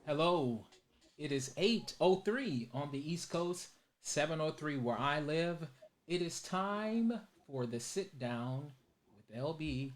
Hello. It is 8:03 on the East Coast, 7:03 where I live. It is time for the sit down with LB.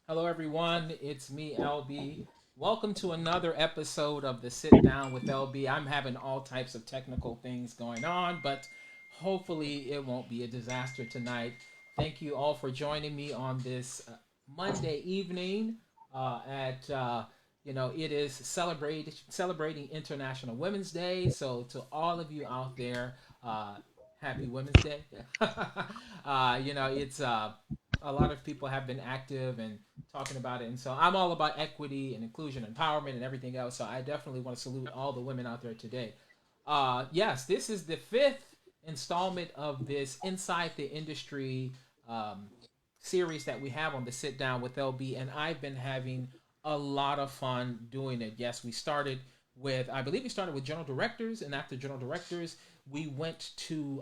Hello everyone, it's me LB. Welcome to another episode of the Sit Down with LB. I'm having all types of technical things going on, but hopefully it won't be a disaster tonight. Thank you all for joining me on this Monday evening. At it is celebrating International Women's Day. So to all of you out there, happy Women's Day. It's a lot of people have been active and talking about it, and so I'm all about equity and inclusion, empowerment, and everything else. So I definitely want to salute all the women out there today. Yes, this is the fifth installment of this Inside the Industry um, series that we have on the Sit Down with LB, and I've been having a lot of fun doing it. Yes, I believe we started with general directors, and after general directors, we went to,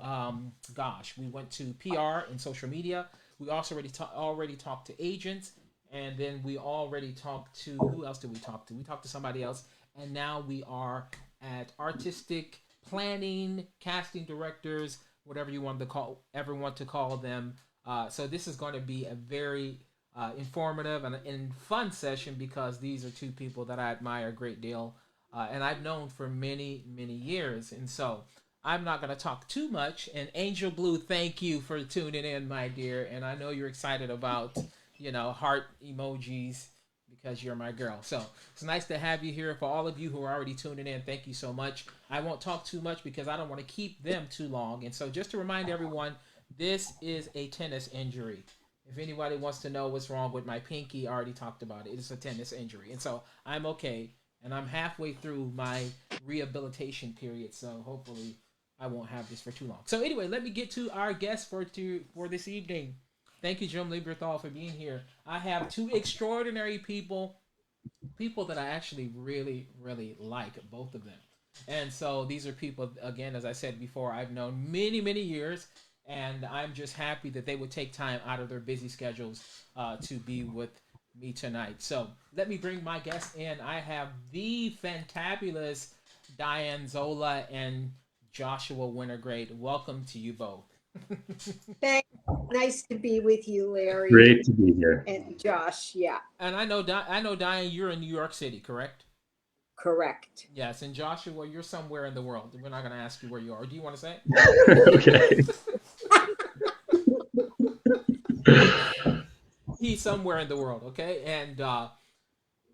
we went to PR and social media. We also already talked to agents, and then we already talked to who else did we talk to? We talked to somebody else, and now we are at artistic planning, casting directors, whatever you want to call everyone to call them. So this is going to be a very informative and fun session because these are two people that I admire a great deal, and I've known for many years, and so I'm not going to talk too much. And Angel Blue, thank you for tuning in, my dear. And I know you're excited about, heart emojis because you're my girl. So it's nice to have you here. For all of you who are already tuning in, thank you so much. I won't talk too much because I don't want to keep them too long. And so just to remind everyone, this is a tennis injury. If anybody wants to know what's wrong with my pinky, I already talked about it. It's a tennis injury. And so I'm okay. And I'm halfway through my rehabilitation period. So hopefully I won't have this for too long. So anyway, let me get to our guest for this evening. Thank you, Jim Lieberthal, for being here. I have two extraordinary people that I actually really like, both of them. And so these are people, again, as I said before, I've known many years, and I'm just happy that they would take time out of their busy schedules to be with me tonight. So let me bring my guest in. I have the fantabulous Diane Zola and Joshua Wintergrade. Welcome to you both. Thanks. Nice to be with you, Larry Great to be here. and Josh. Yeah, And I know Diane, you're in New York City, correct? correct. Yes, and Joshua, you're somewhere in the world. We're not going to ask you where you are. Do you want to say? Okay. He's somewhere in the world, okay? And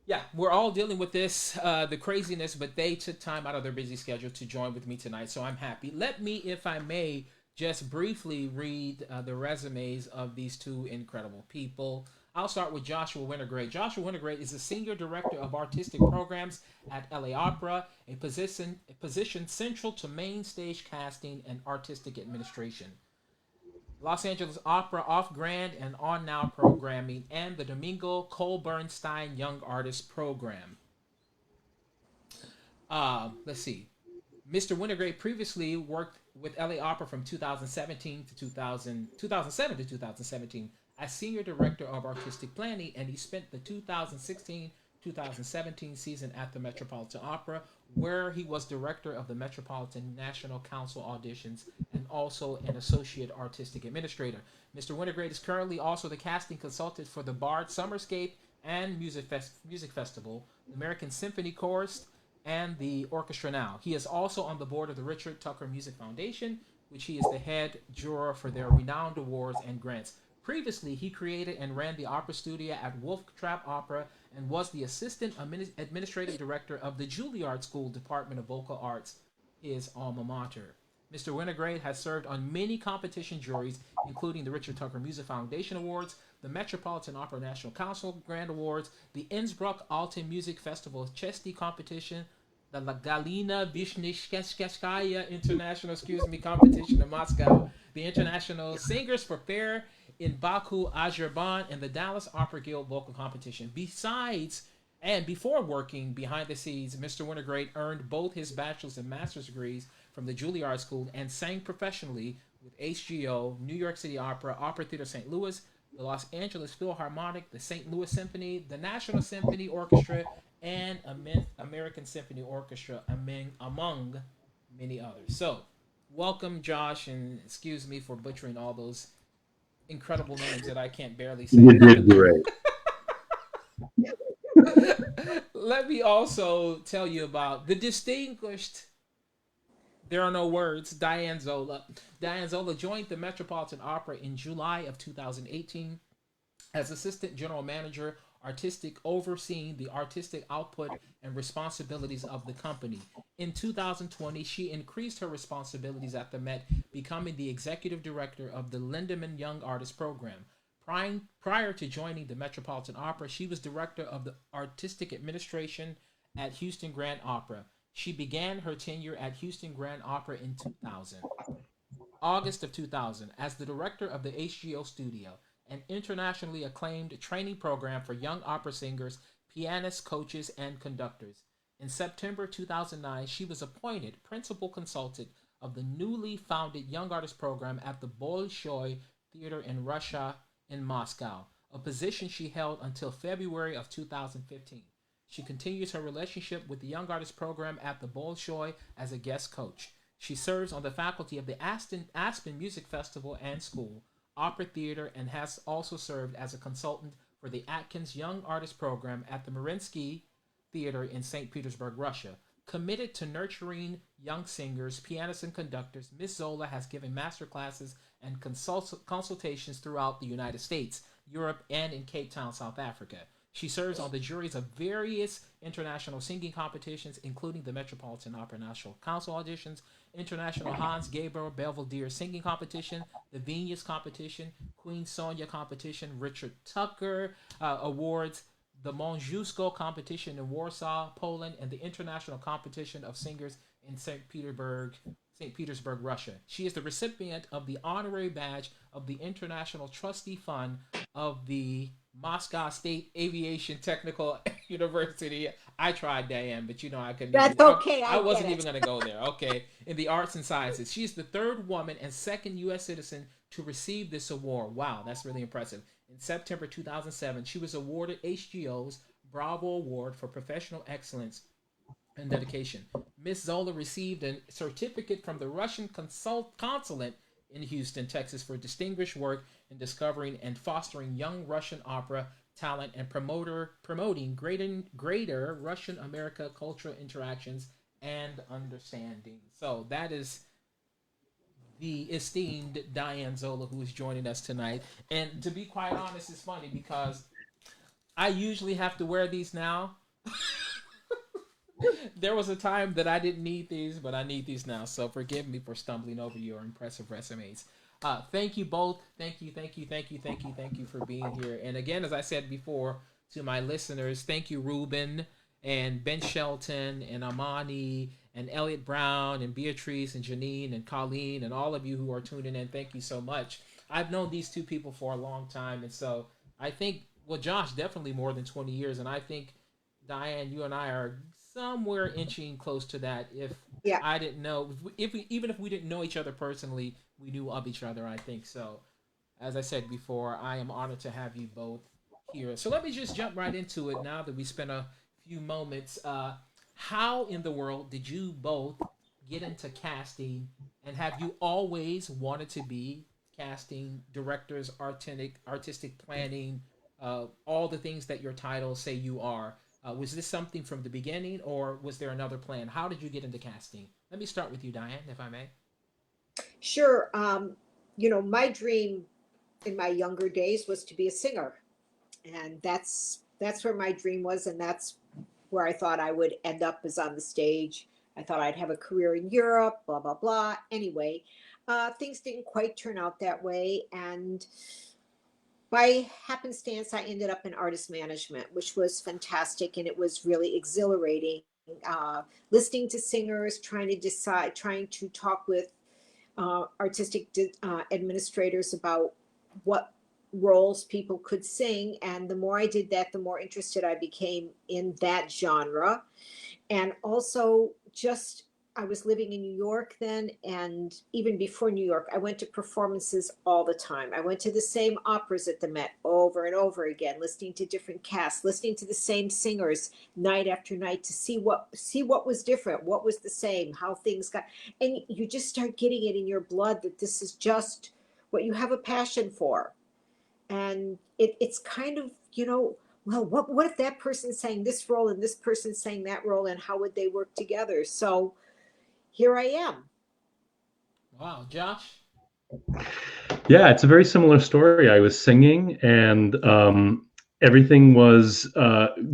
yeah, we're all dealing with this, the craziness, but they took time out of their busy schedule to join with me tonight, so I'm happy. Let me, if I may, just briefly read the resumes of these two incredible people. I'll start with Joshua Wintergrade. Joshua Wintergrade is the Senior Director of Artistic Programs at LA Opera, a position central to main stage casting and artistic administration. Los Angeles Opera Off Grand and On Now programming, and the Domingo Colbernstein Young Artist Program. Let's see. Mr. Winograde previously worked with LA Opera from 2017 to 2007 to 2017 as Senior Director of Artistic Planning, and he spent the 2016-2017 season at the Metropolitan Opera, where he was Director of the Metropolitan National Council auditions and also an Associate Artistic Administrator. Mr. Wintergrade is currently also the casting consultant for the Bard Summerscape and Music Festival, the American Symphony Chorus, and the Orchestra Now. He is also on the board of the Richard Tucker Music Foundation, which he is the head juror for their renowned awards and grants. Previously, he created and ran the opera studio at Wolf Trap Opera and was the assistant administrative director of the Juilliard School Department of Vocal Arts, his alma mater. Mr. Winograde has served on many competition juries, including the Richard Tucker Music Foundation Awards, the Metropolitan Opera National Council Grand Awards, the Innsbruck Alten Music Festival Chesty Competition, the La Galina Vishnishkeskaya International, competition in Moscow, the International Singers for Fair in Baku, Azerbaijan, and the Dallas Opera Guild Vocal Competition. Besides, and before working behind the scenes, Mr. Wintergrade earned both his bachelor's and master's degrees from the Juilliard School and sang professionally with HGO, New York City Opera, Opera Theater St. Louis, the Los Angeles Philharmonic, the St. Louis Symphony, the National Symphony Orchestra, and American Symphony Orchestra, among many others. So, welcome, Josh, and excuse me for butchering all those incredible names that I can't barely say. You did great. Let me also tell you about the distinguished, there are no words, Diane Zola. Diane Zola joined the Metropolitan Opera in July of 2018 as Assistant General Manager, Artistic, overseeing the artistic output and responsibilities of the company. In 2020, she increased her responsibilities at the Met, becoming the Executive Director of the Lindemann Young Artist Program. Prior to joining the Metropolitan Opera, she was Director of the Artistic Administration at Houston Grand Opera. She began her tenure at Houston Grand Opera in 2000. August of 2000, as the director of the HGO Studio, an internationally acclaimed training program for young opera singers, pianists, coaches, and conductors. In September 2009, she was appointed principal consultant of the newly founded Young Artist Program at the Bolshoi Theater in Russia in Moscow, a position she held until February of 2015. She continues her relationship with the Young Artist Program at the Bolshoi as a guest coach. She serves on the faculty of the Aspen Music Festival and School, Opera Theater, and has also served as a consultant for the Atkins Young Artist Program at the Mariinsky Theater in St. Petersburg, Russia. Committed to nurturing young singers, pianists, and conductors, Ms. Zola has given master classes and consultations throughout the United States, Europe, and in Cape Town, South Africa. She serves on the juries of various international singing competitions, including the Metropolitan Opera National Council auditions, International Hans Gabriel Belvedere Singing Competition, the Venus Competition, Queen Sonia Competition, Richard Tucker Awards, the Monjusko Competition in Warsaw, Poland, and the International Competition of Singers in St. Petersburg, Russia. She is the recipient of the honorary badge of the International Trustee Fund of the Moscow State Aviation Technical University. I tried, Diane, but I couldn't. That's okay. I wasn't even going to go there. Okay. In the arts and sciences. She is the third woman and second U.S. citizen to receive this award. Wow, that's really impressive. In September 2007, she was awarded HGO's Bravo Award for Professional Excellence and Dedication. Ms. Zola received a certificate from the Russian consulate in Houston, Texas, for distinguished work in discovering and fostering young Russian opera talent and promoting greater Russian America cultural interactions and understanding. So that is the esteemed Diane Zola, who is joining us tonight. And to be quite honest, it's funny because I usually have to wear these now. There was a time that I didn't need these, but I need these now. So forgive me for stumbling over your impressive resumes. Thank you both. Thank you for being here. And again, as I said before to my listeners, thank you, Ruben and Ben Shelton and Amani and Elliot Brown and Beatrice and Janine and Colleen and all of you who are tuning in. Thank you so much. I've known these two people for a long time. And so I think, well, Josh, definitely more than 20 years. And I think, Diane, you and I are somewhere inching close to that. If Yeah. I didn't know, even if we didn't know each other personally, we knew of each other, I think. So, as I said before, I am honored to have you both here. So let me just jump right into it now that we spent a few moments. How in the world did you both get into casting, and have you always wanted to be casting directors, artistic planning, all the things that your titles say you are? Was this something from the beginning, or was there another plan? How did you get into casting? Let me start with you, Diane, if I may. Sure. My dream in my younger days was to be a singer, and that's where my dream was, and that's where I thought I would end up, is on the stage, I thought I'd have a career in Europe, blah, blah, blah. Anyway, things didn't quite turn out that way. And by happenstance, I ended up in artist management, which was fantastic. And it was really exhilarating. Listening to singers, trying to decide, trying to talk with artistic administrators about what roles people could sing. And the more I did that, the more interested I became in that genre. And also, just I was living in New York then, and even before New York, I went to performances all the time. I went to the same operas at the Met over and over again, listening to different casts, listening to the same singers night after night to see what was different, what was the same, how things got. And you just start getting it in your blood that this is just what you have a passion for. And it's kind of, well, what if that person sang this role and this person sang that role, and how would they work together? So here I am. Wow, Josh. Yeah, it's a very similar story. I was singing, and everything was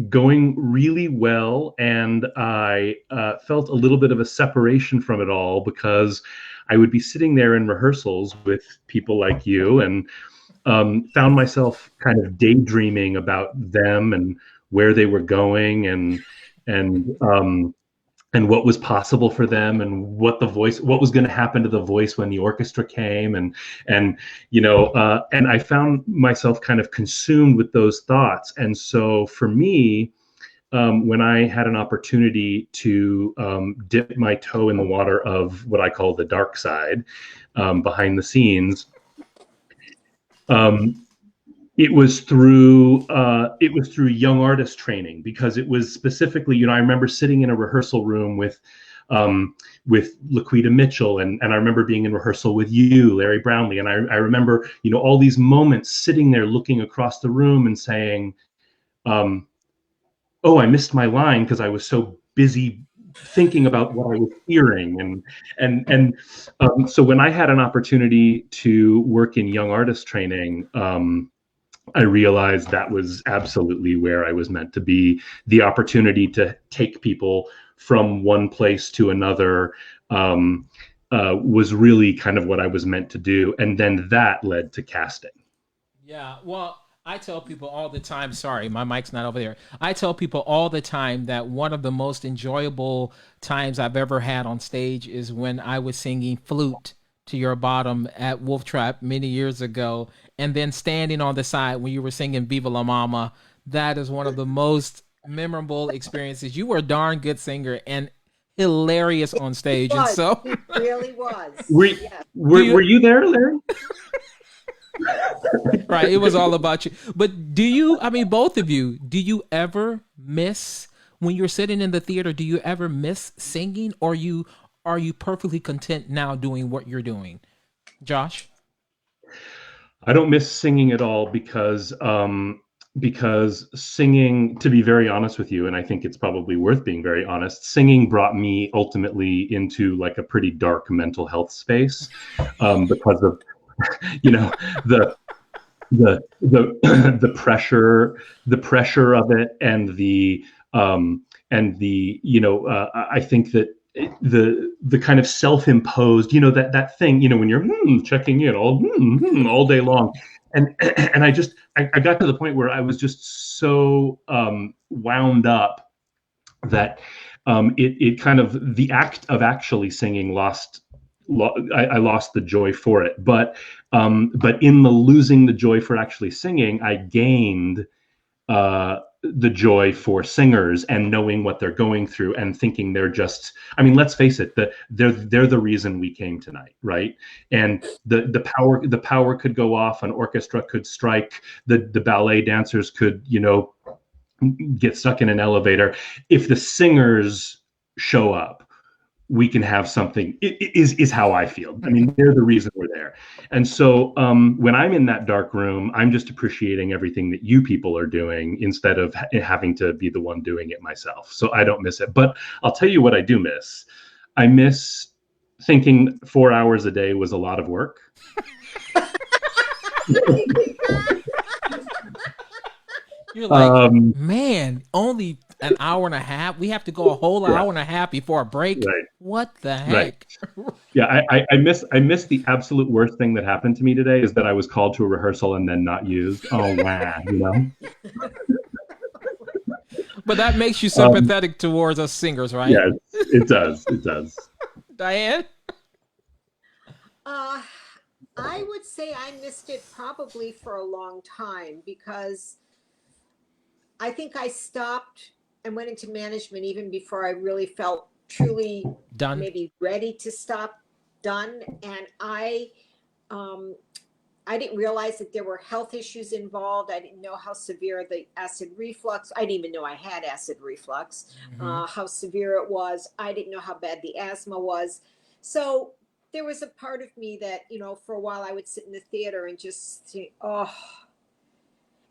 going really well, and I felt a little bit of a separation from it all because I would be sitting there in rehearsals with people like you, and found myself kind of daydreaming about them and where they were going, and what was possible for them, and what was going to happen to the voice when the orchestra came, and I found myself kind of consumed with those thoughts. And so for me, when I had an opportunity to dip my toe in the water of what I call the dark side, behind the scenes, it was through young artist training, because it was specifically, I remember sitting in a rehearsal room with Laquita Mitchell, and I remember being in rehearsal with you, Larry Brownlee, and I remember all these moments sitting there looking across the room and saying, oh, I missed my line because I was so busy thinking about what I was hearing, and so when I had an opportunity to work in young artist training, I realized that was absolutely where I was meant to be. The opportunity to take people from one place to another was really kind of what I was meant to do, and then that led to casting. Yeah, well, I tell people all the time, sorry, my mic's not over there. I tell people all the time that one of the most enjoyable times I've ever had on stage is when I was singing Flute to Your Bottom at Wolf Trap many years ago, and then standing on the side when you were singing Viva La Mama. That is one of the most memorable experiences. You were a darn good singer and hilarious on stage. And Was so, he really was? Were, Yes. do you, were you there, Larry? right, it was all about you. But do you, I mean, both of you, do you ever miss when you're sitting in the theater? Do you ever miss singing, or are you perfectly content now doing what you're doing? Josh? I don't miss singing at all, because singing, to be very honest with you, and I think it's probably worth being very honest, singing brought me ultimately into like a pretty dark mental health space, because of the the pressure of it, and the I think that the kind of self-imposed, that thing, when you're checking in all day long, and I got to the point where I was just so wound up that it kind of, the act of actually singing I lost the joy for it, but in the losing the joy for actually singing, I gained the joy for singers and knowing what they're going through and thinking they're just, I mean, let's face it, they're the reason we came tonight, right? And the power could go off, an orchestra could strike, the ballet dancers could get stuck in an elevator. If the singers show up, we can have something. Is how I feel. I mean, they're the reason we're there. And so when I'm in that dark room, I'm just appreciating everything that you people are doing instead of having to be the one doing it myself. So I don't miss it. But I'll tell you what I do miss. I miss thinking 4 hours a day was a lot of work. You're like, Um, man, only an hour and a half. We have to go a whole yeah, hour and a half before a break. right, What the right. heck? Yeah, I miss the absolute worst thing that happened to me today is that I was called to a rehearsal and then not used. Oh wow, you know. But that makes you Um, sympathetic towards us singers, right? yeah, it does. It does. Diane? Uh, I would say I missed it probably for a long time because I think I stopped and went into management even before I really felt truly Done. maybe ready to stop done. And um, I didn't realize that there were health issues involved. I didn't know how severe the acid reflux. I didn't even know I had acid reflux. Mm-hmm. How severe it was. I didn't know how bad the asthma was. So there was a part of me that, for a while I would sit in the theater and just think, oh.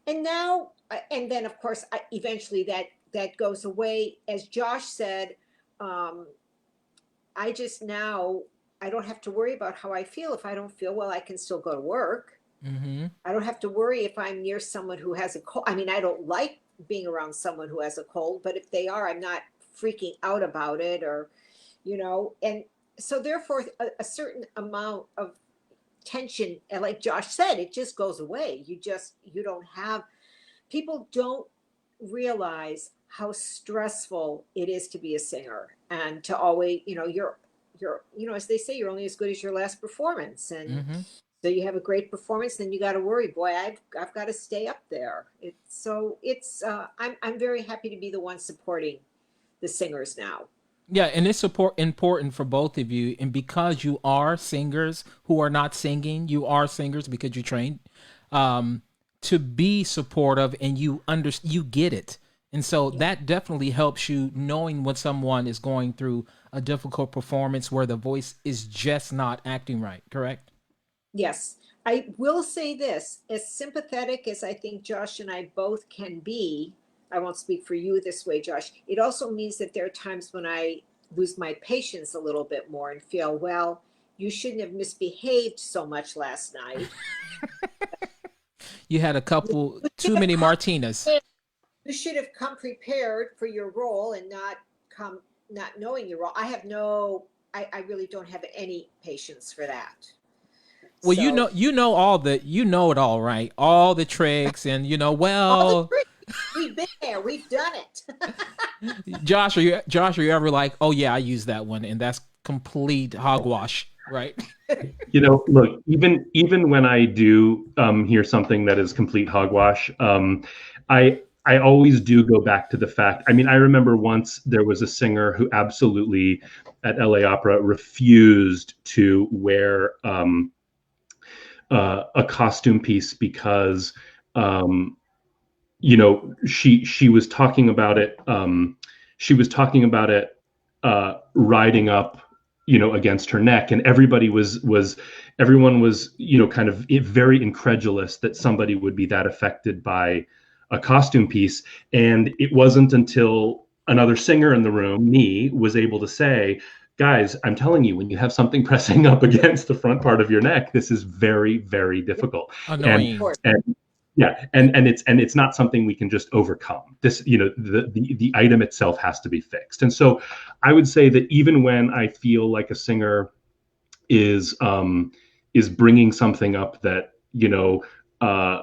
And now, and then of course, eventually that goes away. As Josh said, um, I just now I don't have to worry about how I feel. If I don't feel well, I can still go to work. Mm-hmm. I don't have to worry if I'm near someone who has a cold. I mean, I don't like being around someone who has a cold, but if they are, I'm not freaking out about it and so therefore a certain amount of tension, and like Josh said, it just goes away. You don't have, people don't realize how stressful it is to be a singer and to always, you're, as they say, you're only as good as your last performance. And Mm-hmm. so you have a great performance, then you got to worry, boy, I've got to stay up there. I'm very happy to be the one supporting the singers now. Yeah, and it's important for both of you. And because you are singers who are not singing, you are singers because you trained um, to be supportive, and you get it. And so Yeah. that definitely helps you knowing when someone is going through a difficult performance where the voice is just not acting right, correct? Yes. I will say this, as sympathetic as I think Josh and I both can be, I won't speak for you this way, Josh. It also means that there are times when I lose my patience a little bit more and feel, well, you shouldn't have misbehaved so much last night. You had a You couple should too have many come, martinas. you should have come prepared for your role and not knowing your role. I really don't have any patience for that. Well, So you know it all, right? All the tricks, and all the well, tricks, we've been there, we've done it. Josh, are you ever like, oh yeah, I use that one, and that's complete hogwash, right? Look, even when I do hear something that is complete hogwash, I always do go back to the fact. I mean, I remember once there was a singer who absolutely at LA Opera refused to wear a costume piece because um, she was talking about it. She was talking about it riding up, against her neck, and everyone was, kind of very incredulous that somebody would be that affected by a costume piece. And it wasn't until another singer in the room, me, was able to say, guys, I'm telling you, when you have something pressing up against the front part of your neck, this is very, very difficult. And Annoying. and yeah, and it's not something we can just overcome. This, the item itself has to be fixed. And so I would say that even when I feel like a singer is bringing something up that uh,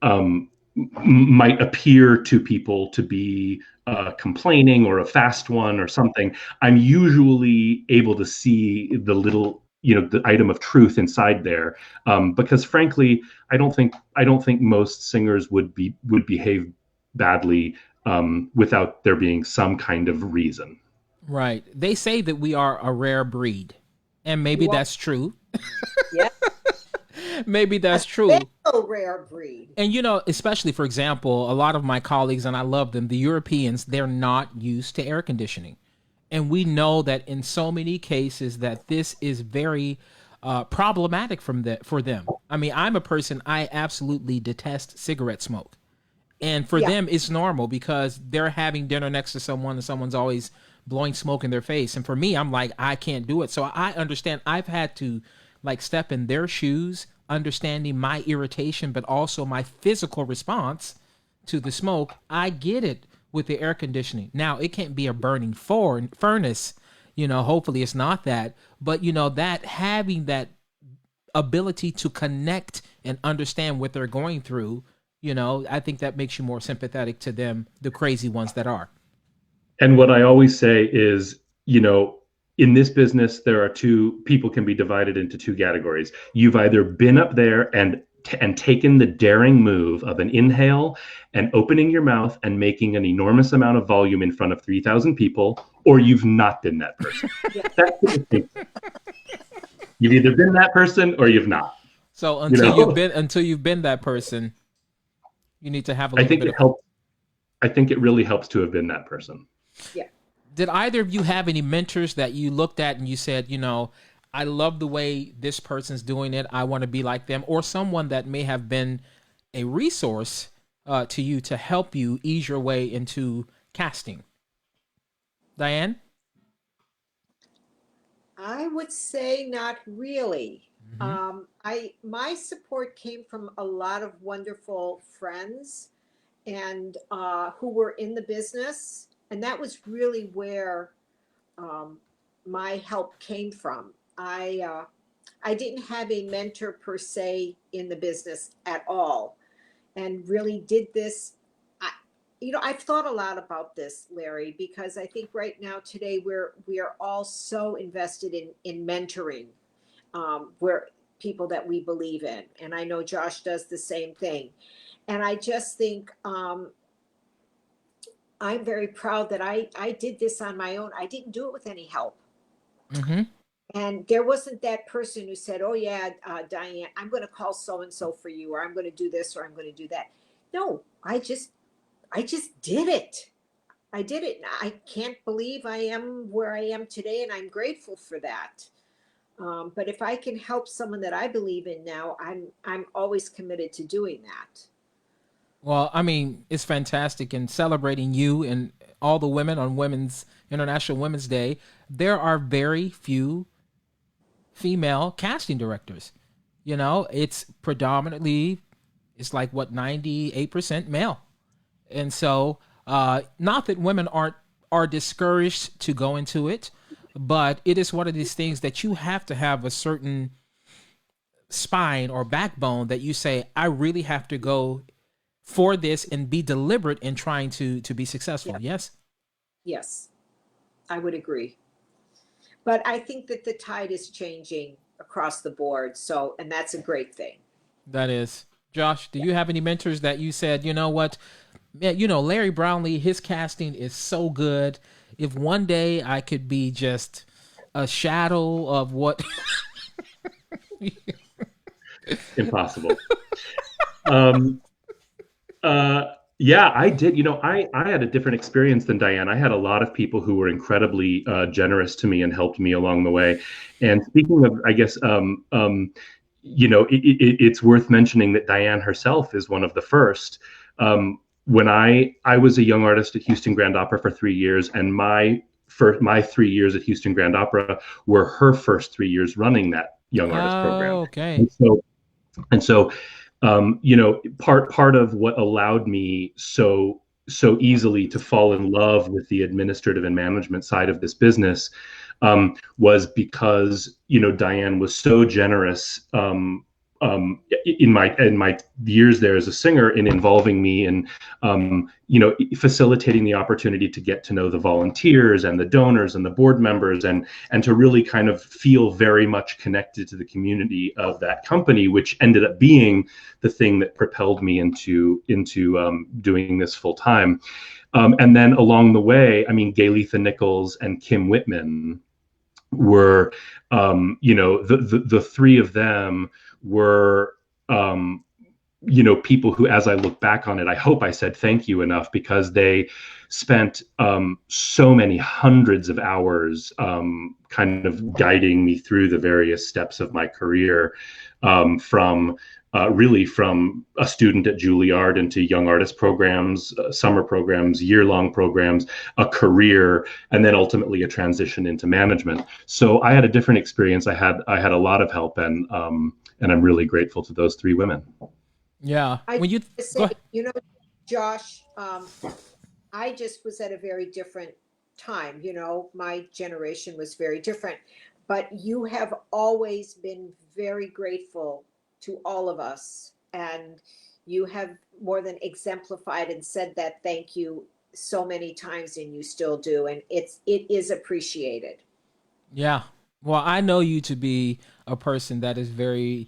um, might appear to people to be complaining or a fast one or something, I'm usually able to see the item of truth inside there, because frankly, I don't think most singers would behave badly without there being some kind of reason. Right. They say that we are a rare breed, and maybe You are, that's true. yeah, Maybe a that's true. very rare breed. And especially for example, a lot of my colleagues, and I love them, the Europeans, they're not used to air conditioning. And we know that in so many cases that this is very problematic for them. I mean, I'm a person, I absolutely detest cigarette smoke. And for Yeah, them, it's normal because they're having dinner next to someone and someone's always blowing smoke in their face. And for me, I'm like, I can't do it. So I understand. I've had to like step in their shoes, understanding my irritation, but also my physical response to the smoke. I get it with the air conditioning. Now, it can't be a burning furnace. Hopefully it's not that. But, that having that ability to connect and understand what they're going through, I think that makes you more sympathetic to them, the crazy ones that are. And what I always say is, in this business, there are people can be divided into two categories. You've either been up there and taken the daring move of an inhale and opening your mouth and making an enormous amount of volume in front of 3,000 people, or you've not been that person. That's the distinction. You've either been that person or you've not. So until you've been that person, you need to have a little bit of helps. I think it really helps to have been that person. Yeah. Did either of you have any mentors that you looked at and you said, I love the way this person's doing it, I want to be like them, or someone that may have been a resource to you to help you ease your way into casting? Diane? I would say not really. My support came from a lot of wonderful friends and who were in the business, and that was really where my help came from. I didn't have a mentor per se in the business at all, and really did this. I've thought a lot about this, Larry, because I think right now today we are all so invested in mentoring, where people that we believe in, and I know Josh does the same thing, and I just think I'm very proud that I did this on my own. I didn't do it with any help. And there wasn't that person who said, oh yeah, Diane, I'm going to call so-and-so for you, or I'm going to do this, or I'm going to do that. No, I just did it. I did it. I can't believe I am where I am today, and I'm grateful for that. But if I can help someone that I believe in now, I'm always committed to doing that. Well, I mean, it's fantastic, and celebrating you and all the women on International Women's Day. There are very few female casting directors. It's predominantly, it's like 98% male. And so, not that women are discouraged to go into it, but it is one of these things that you have to have a certain spine or backbone that you say, I really have to go for this and be deliberate in trying to be successful. Yeah. Yes? Yes, I would agree. But I think that the tide is changing across the board. So, and that's a great thing. That is. Josh, do you have any mentors that you said, you know what? Larry Brownlee, his casting is so good. If one day I could be just a shadow of what... Impossible. Yeah, I did. I had a different experience than Diane. I had a lot of people who were incredibly generous to me and helped me along the way. And speaking of, I guess, it's worth mentioning that Diane herself is one of the first. When I was a young artist at Houston Grand Opera for 3 years, and my 3 years at Houston Grand Opera were her first 3 years running that young artist program. Okay. And so part of what allowed me so easily to fall in love with the administrative and management side of this business was because Diane was so generous in my years there as a singer in involving me in facilitating the opportunity to get to know the volunteers and the donors and the board members and to really kind of feel very much connected to the community of that company, which ended up being the thing that propelled me into doing this full time. And then along the way, Gayletha Nichols and Kim Whitman were, the three of them were, people who, as I look back on it, I hope I said thank you enough, because they spent so many hundreds of hours kind of guiding me through the various steps of my career, from a student at Juilliard into young artist programs, summer programs, year-long programs, a career, and then ultimately a transition into management. So I had a different experience. I had a lot of help, and I'm really grateful to those three women. Yeah. I When you say, Josh, I just was at a very different time. My generation was very different, but you have always been very grateful to all of us. And you have more than exemplified and said that thank you so many times, and you still do. And it is appreciated. Yeah. Well, I know you to be a person that is very,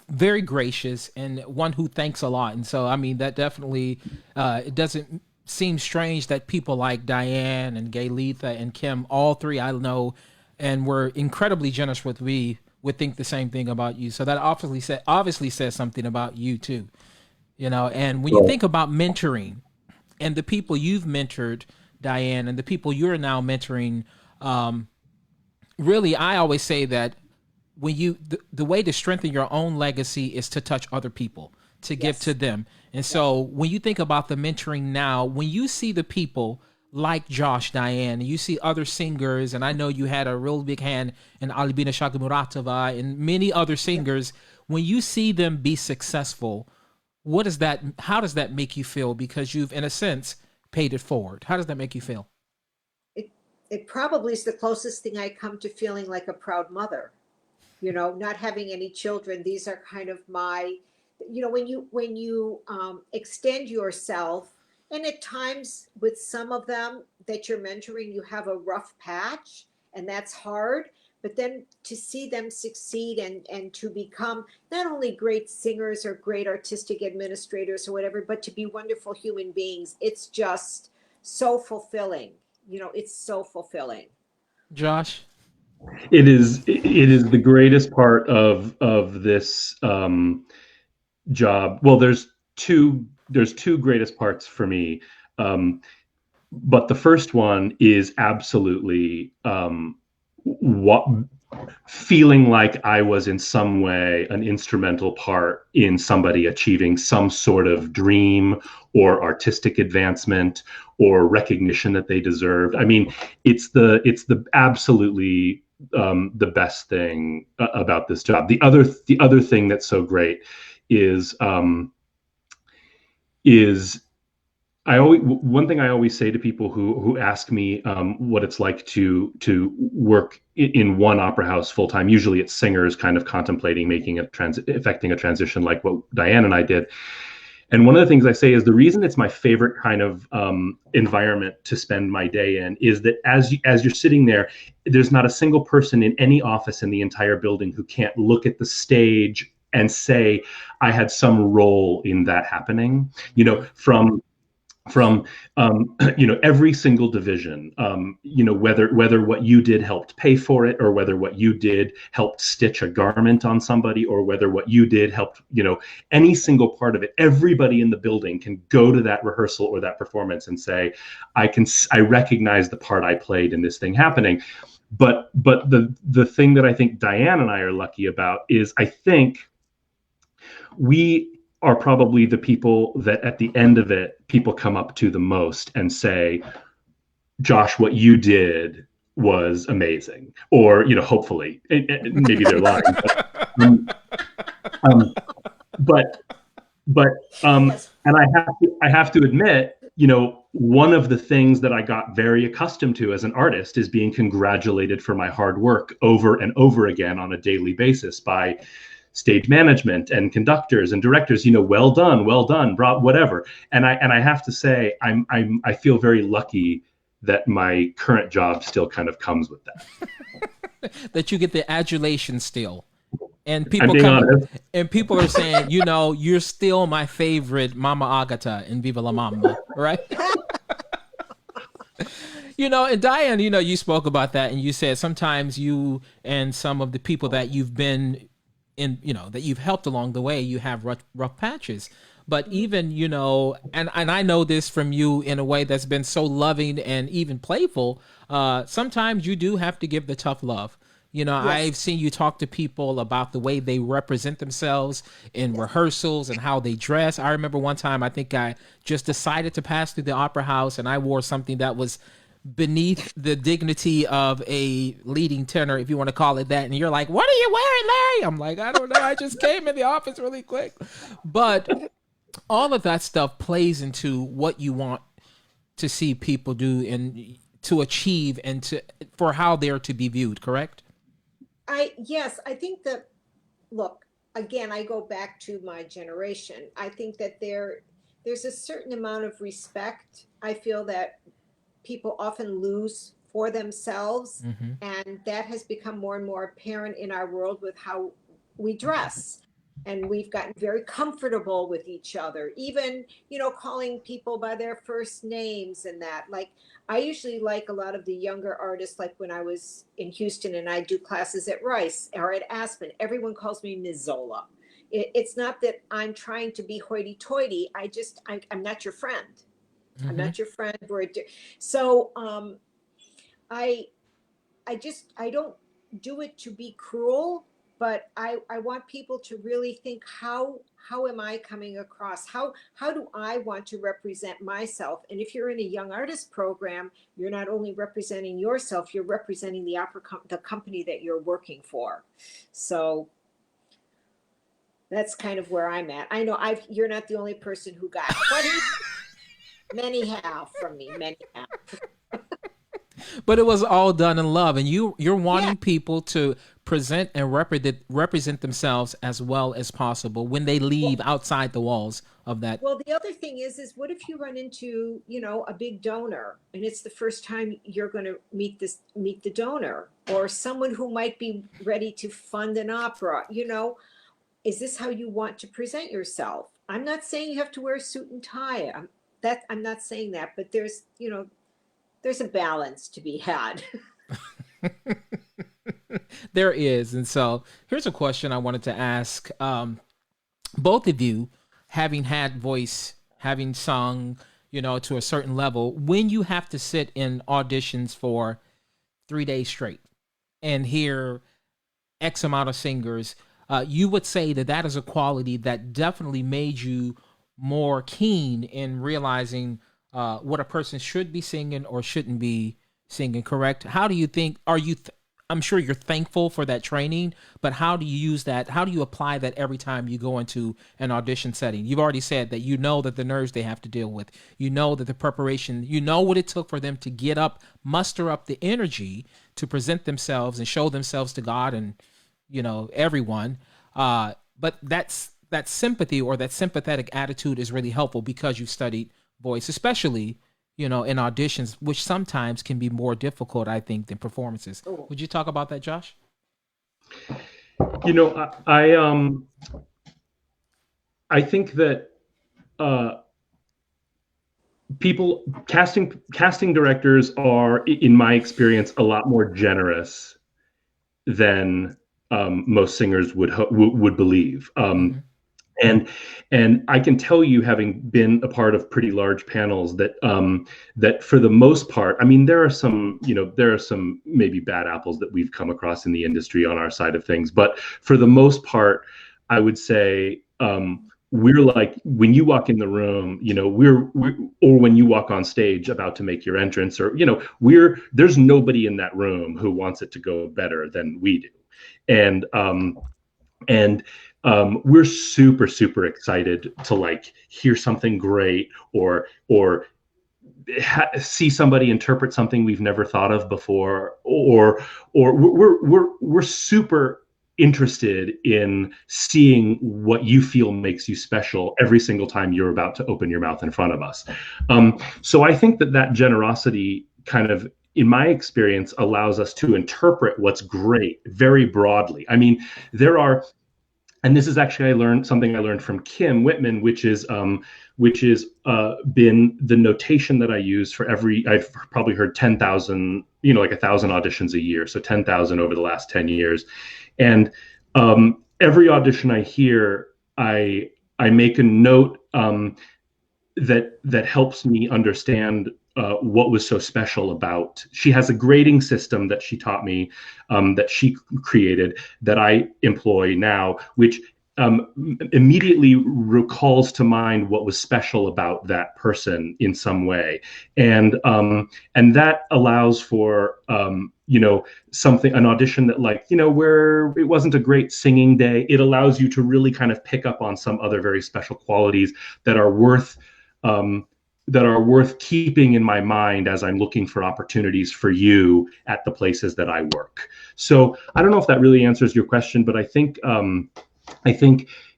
very gracious and one who thanks a lot. And so, I mean, that definitely, it doesn't seem strange that people like Diane and Gayletha and Kim, all three I know, and were incredibly generous with me, would think the same thing about you. So that obviously says something about you too. And when you Well, think about mentoring and the people you've mentored, Diane, and the people you're now mentoring, really, I always say that when the way to strengthen your own legacy is to touch other people, to give to Yes. them. And Yep. so when you think about the mentoring now, when you see the people like Josh, Diane, and you see other singers, and I know you had a real big hand in Albina Shagamuratova and many other Yep. singers, when you see them be successful, how does that make you feel? Because you've, in a sense, paid it forward. How does that make you feel? It, it probably is the closest thing I come to feeling like a proud mother. Not having any children, these are kind of my, when you extend yourself, and at times with some of them that you're mentoring, you have a rough patch, and that's hard. But then to see them succeed and to become not only great singers or great artistic administrators or whatever, but to be wonderful human beings, it's just so fulfilling. It's so fulfilling. Josh? it is the greatest part of this job. Well, there's two greatest parts for me. But the first one is absolutely what feeling like I was in some way an instrumental part in somebody achieving some sort of dream or artistic advancement or recognition that they deserved. I mean, it's the absolutely the best thing about this job. The other thing that's so great is is one thing I always say to people who ask me what it's like to work in one opera house full time. Usually, it's singers kind of contemplating making effecting a transition, like what Diane and I did. And one of the things I say is the reason it's my favorite kind of environment to spend my day in is that as you're sitting there, there's not a single person in any office in the entire building who can't look at the stage and say, I had some role in that happening. From every single division, whether what you did helped pay for it, or whether what you did helped stitch a garment on somebody, or whether what you did helped, any single part of it, everybody in the building can go to that rehearsal or that performance and say, I recognize the part I played in this thing happening. But the thing that I think Diane and I are lucky about is, I think we are probably the people that at the end of it, people come up to the most and say, Josh, what you did was amazing. Or, hopefully, maybe they're lying. Um, but, but, Yes. and I have to admit, one of the things that I got very accustomed to as an artist is being congratulated for my hard work over and over again on a daily basis by stage management and conductors and directors, well done, whatever. And I have to say, I feel very lucky that my current job still kind of comes with that. That you get the adulation still. And I'm being honest. and people are saying, you're still my favorite Mama Agata in Viva la Mama, right? And Diane, you spoke about that, and you said sometimes you and some of the people that you've been that you've helped along the way, you have rough patches. But even, and I know this from you in a way that's been so loving and even playful, sometimes you do have to give the tough love. Yes. I've seen you talk to people about the way they represent themselves in rehearsals and how they dress. I remember one time, I think I just decided to pass through the opera house and I wore something that was beneath the dignity of a leading tenor, if you want to call it that. And you're like, what are you wearing, Larry? I'm like, I don't know. I just came in the office really quick. But all of that stuff plays into what you want to see people do and to achieve and to for how they're to be viewed, correct? Yes, I think that, look, again, I go back to my generation. I think that there's a certain amount of respect I feel that people often lose for themselves, Mm-hmm. and that has become more and more apparent in our world with how we dress. And we've gotten very comfortable with each other, even, calling people by their first names and that. Like, I usually like a lot of the younger artists, like when I was in Houston and I do classes at Rice or at Aspen, everyone calls me Ms. Zola. It's not that I'm trying to be hoity-toity. I'm not your friend. I'm Mm-hmm. not your friend. So I I don't do it to be cruel, but I want people to really think, how am I coming across? How do I want to represent myself? And if you're in a young artist program, you're not only representing yourself, you're representing the company that you're working for. So that's kind of where I'm at. I know you're not the only person who got what many have from me, many have. But it was all done in love, and you're Yeah. wanting people to present and represent themselves as well as possible when they Well, leave outside the walls of that. well, the other thing is what if you run into, a big donor and it's the first time you're going to meet the donor, or someone who might be ready to fund an opera, is this how you want to present yourself? I'm not saying you have to wear a suit and tie. I'm not saying that, but there's a balance to be had. There is, and so here's a question I wanted to ask both of you, having had voice, having sung, to a certain level, when you have to sit in auditions for 3 days straight and hear X amount of singers, you would say that that is a quality that definitely made you more keen in realizing what a person should be singing or shouldn't be singing. Correct? How do you think? I'm sure you're thankful for that training, but how do you use that? How do you apply that every time you go into an audition setting? You've already said that that the nerves they have to deal with, that the preparation, what it took for them to get up, muster up the energy to present themselves and show themselves to God and everyone. But that sympathy or that sympathetic attitude is really helpful because you studied voice, especially in auditions, which sometimes can be more difficult, I think, than performances. Oh. Would you talk about that, Josh? I think that casting directors are, in my experience, a lot more generous than most singers would believe. Mm-hmm. And I can tell you, having been a part of pretty large panels, that that for the most part, I mean, there are some maybe bad apples that we've come across in the industry on our side of things, but for the most part, I would say we're like, when you walk in the room, we're or when you walk on stage about to make your entrance, or there's nobody in that room who wants it to go better than we do, and we're super, super excited to hear something great or see somebody interpret something we've never thought of before, or we're super interested in seeing what you feel makes you special every single time you're about to open your mouth in front of us. So I think that generosity kind of, in my experience, allows us to interpret what's great very broadly. I mean, and this is actually something I learned from Kim Whitman, which is been the notation that I use for I've probably heard 10,000, like 1,000 auditions a year, so 10,000 over the last 10 years, and every audition I hear, I make a note that helps me understand what was so special about. She has a grading system that she taught me, that she created, that I employ now, which immediately recalls to mind what was special about that person in some way, and that allows for something, an audition that, like, where it wasn't a great singing day, it allows you to really kind of pick up on some other very special qualities that are worth keeping in my mind as I'm looking for opportunities for you at the places that I work. So I don't know if that really answers your question, but I think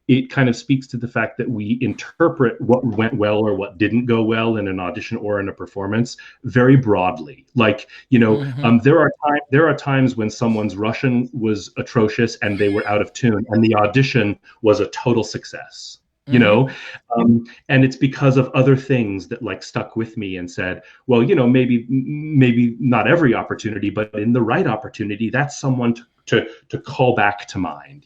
it kind of speaks to the fact that we interpret what went well or what didn't go well in an audition or in a performance very broadly. Like, there are times when someone's Russian was atrocious and they were out of tune, and the audition was a total success. And it's because of other things that, like, stuck with me and said, well, maybe not every opportunity, but in the right opportunity, that's someone to call back to mind.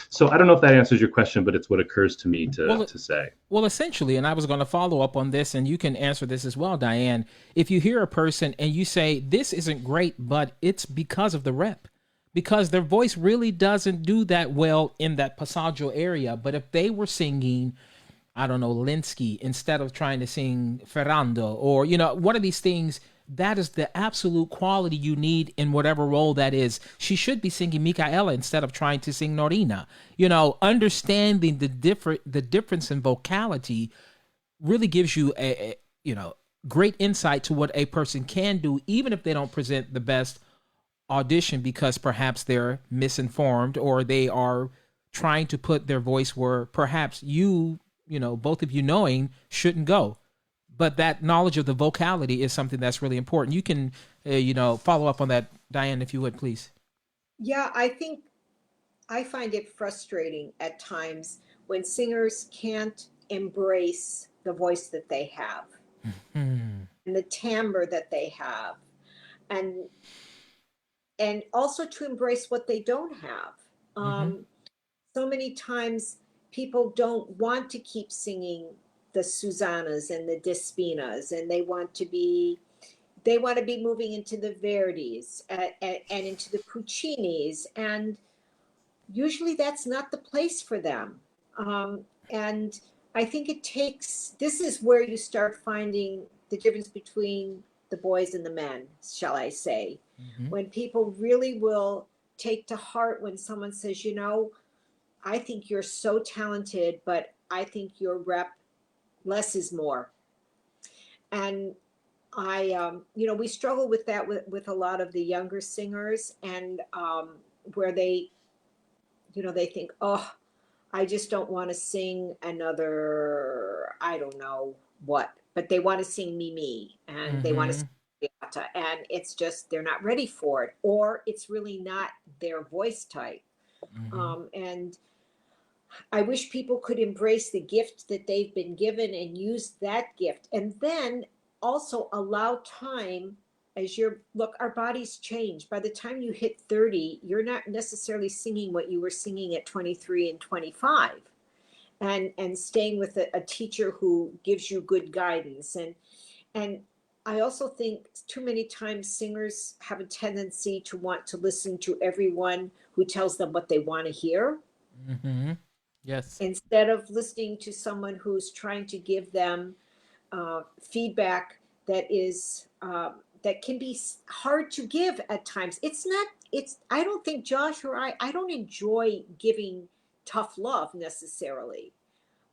So I don't know if that answers your question, but it's what occurs to me to say. Well, essentially, and I was going to follow up on this, and you can answer this as well, Diane. If you hear a person and you say, this isn't great, but it's because of the rep, because their voice really doesn't do that well in that passaggio area. But if they were singing, I don't know, Linsky, instead of trying to sing Ferrando, or, one of these things, that is the absolute quality you need in whatever role that is. She should be singing Micaela instead of trying to sing Norina. Understanding the difference in vocality really gives you a great insight to what a person can do, even if they don't present the best audition, because perhaps they're misinformed or they are trying to put their voice where perhaps both of you knowing shouldn't go. But that knowledge of the vocality is something that's really important. You can, follow up on that, Diane, if you would, please. Yeah, I think I find it frustrating at times when singers can't embrace the voice that they have and the timbre that they have, and also to embrace what they don't have. So many times people don't want to keep singing the Susannas and the Despinas, and they want to be moving into the Verdis and into the Puccinis, and usually that's not the place for them. And I think this is where you start finding the difference between the boys and the men, shall I say, when people really will take to heart when someone says, I think you're so talented, but I think your rep, less is more. And we struggle with that with a lot of the younger singers, and where they think, oh, I just don't want to sing another, I don't know what, but they want to sing Mimi, and they want to sing Beata, and it's just, they're not ready for it, or it's really not their voice type. And I wish people could embrace the gift that they've been given and use that gift. And then also allow time as our bodies change. By the time you hit 30, you're not necessarily singing what you were singing at 23 and 25. And staying with a teacher who gives you good guidance. And I also think too many times singers have a tendency to want to listen to everyone who tells them what they want to hear. Yes. Instead of listening to someone who's trying to give them feedback that can be hard to give at times. I don't think Josh or I don't enjoy giving tough love necessarily,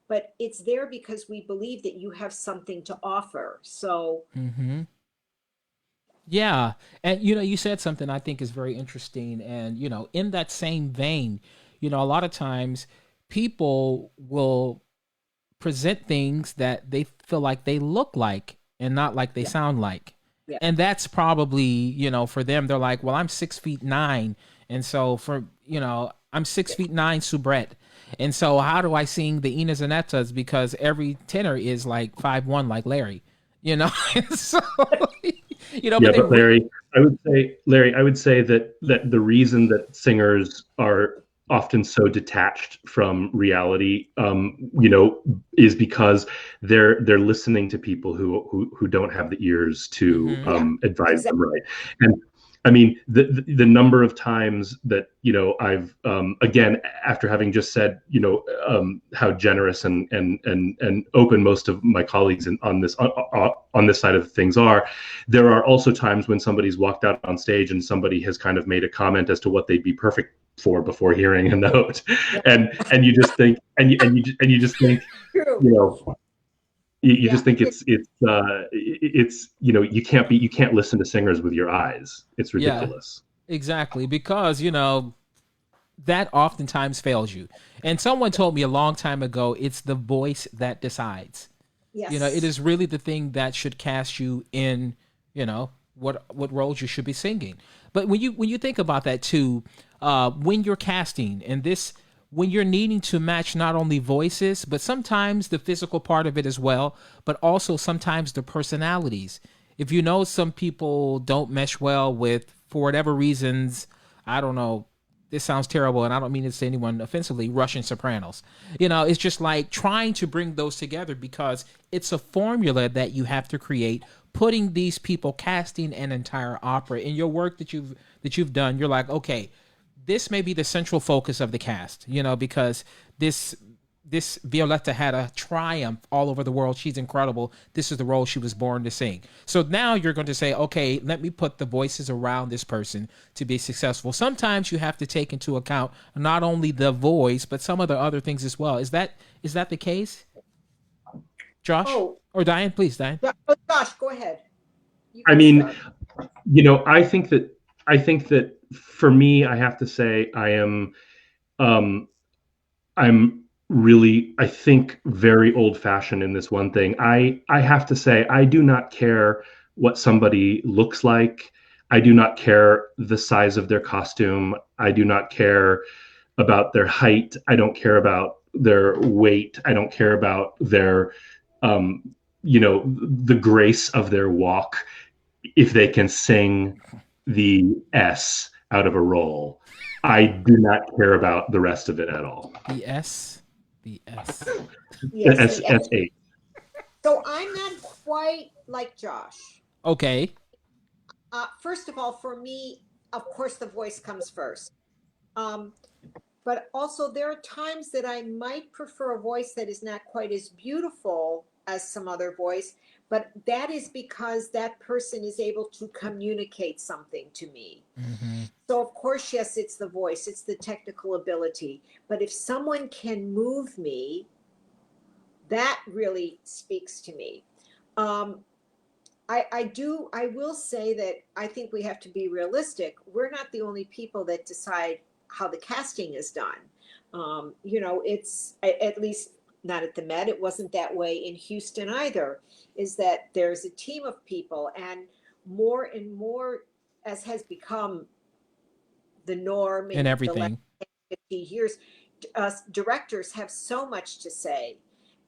but it's there because we believe that you have something to offer. So. Yeah. And, you said something I think is very interesting. And, in that same vein, a lot of times people will present things that they feel like they look like and not like they sound like. Yeah. And that's probably, for them, they're like, well, I'm 6'9". And so I'm 6'9" soubrette. And so how do I sing the Ina Zanettas? Because every tenor is like 5'1", like Larry, so, yeah, but Larry, I would say that the reason that singers are often so detached from reality, is because they're listening to people who don't have the ears to advise them right. I mean, the number of times that, I've, again, after having just said, how generous and open most of my colleagues on this side of things are, there are also times when somebody's walked out on stage and somebody has kind of made a comment as to what they'd be perfect for before hearing a note, and you just think, you just think, you just think it's you can't listen to singers with your eyes. It's ridiculous. Yeah, exactly, because that oftentimes fails you. And someone told me a long time ago, it's the voice that decides. Yes. It is really the thing that should cast you in, what roles you should be singing. But when you think about that too, when you're casting and when you're needing to match not only voices, but sometimes the physical part of it as well, but also sometimes the personalities. If some people don't mesh well with, for whatever reasons, I don't know, this sounds terrible and I don't mean to say anyone offensively, Russian sopranos. It's just like trying to bring those together because it's a formula that you have to create, putting these people, casting an entire opera. In your work that you've done, you're like, okay, this may be the central focus of the cast, because this Violetta had a triumph all over the world. She's incredible. This is the role she was born to sing. So now you're going to say, okay, let me put the voices around this person to be successful. Sometimes you have to take into account not only the voice, but some of the other things as well. Is that the case? Josh? Or Diane, please, Diane. Josh, go ahead. I mean, I think that for me, I have to say I'm really, I think, very old-fashioned in this one thing. I have to say, I do not care what somebody looks like. I do not care the size of their costume. I do not care about their height. I don't care about their weight. I don't care about their, the grace of their walk. If they can sing the S out of a role, I do not care about the rest of it at all. The S. Yes, S8. So I'm not quite like Josh. Okay. First of all, for me, of course, the voice comes first. But also there are times that I might prefer a voice that is not quite as beautiful as some other voice, but that is because that person is able to communicate something to me. Mm-hmm. So of course, yes, it's the voice, it's the technical ability. But if someone can move me, that really speaks to me. I will say that I think we have to be realistic. We're not the only people that decide how the casting is done. It's at least not at the Met. It wasn't that way in Houston either, is that there's a team of people, and more, as has become the norm in everything. The last 50 years, directors have so much to say.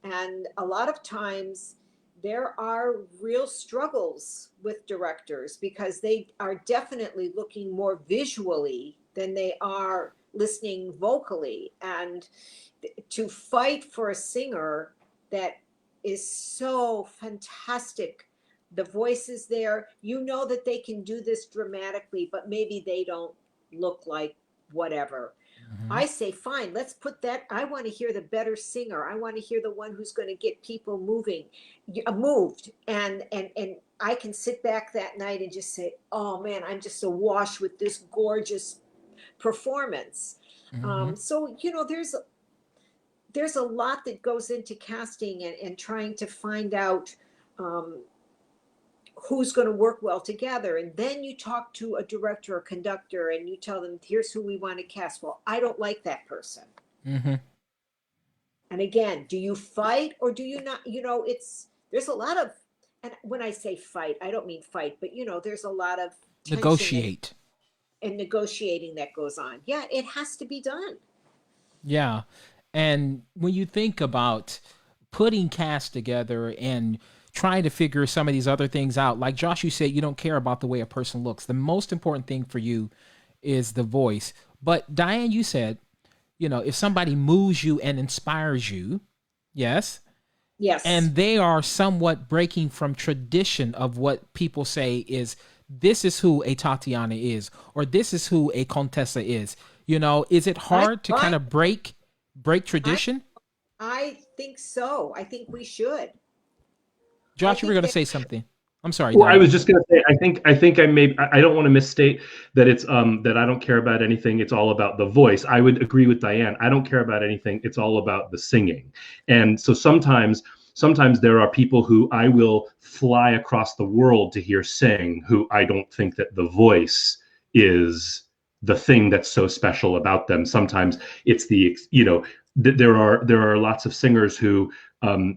And a lot of times there are real struggles with directors because they are definitely looking more visually than they are listening vocally. And to fight for a singer that is so fantastic, the voice is there, that they can do this dramatically, but maybe they don't look like whatever. Mm-hmm. I say, fine, let's put that. I want to hear the better singer. I want to hear the one who's going to get people moved. And I can sit back that night and just say, oh man, I'm just awash with this gorgeous performance. Mm-hmm. So, there's a lot that goes into casting and trying to find out who's going to work well together. And then you talk to a director or conductor and you tell them, here's who we want to cast. Well, I don't like that person. Mm-hmm. And again, do you fight or do you not? There's a lot of, and when I say fight, I don't mean fight, but there's a lot of negotiate and negotiating that goes on. Yeah, it has to be done. Yeah. And when you think about putting cast together and trying to figure some of these other things out, like Josh, you said you don't care about the way a person looks. The most important thing for you is the voice. But Diane, you said, if somebody moves you and inspires you, yes, Yes. And they are somewhat breaking from tradition of what people say is this is who a Tatiana is, or this is who a Contessa is. Is it hard to kind of break tradition? I think so. I think we should. Josh, you were going to say something. I'm sorry. Well, Diane. I was just going to say, I think I don't want to misstate that it's that I don't care about anything. It's all about the voice. I would agree with Diane. I don't care about anything. It's all about the singing. And so sometimes there are people who I will fly across the world to hear sing, who I don't think that the voice is the thing that's so special about them. Sometimes it's there are lots of singers who,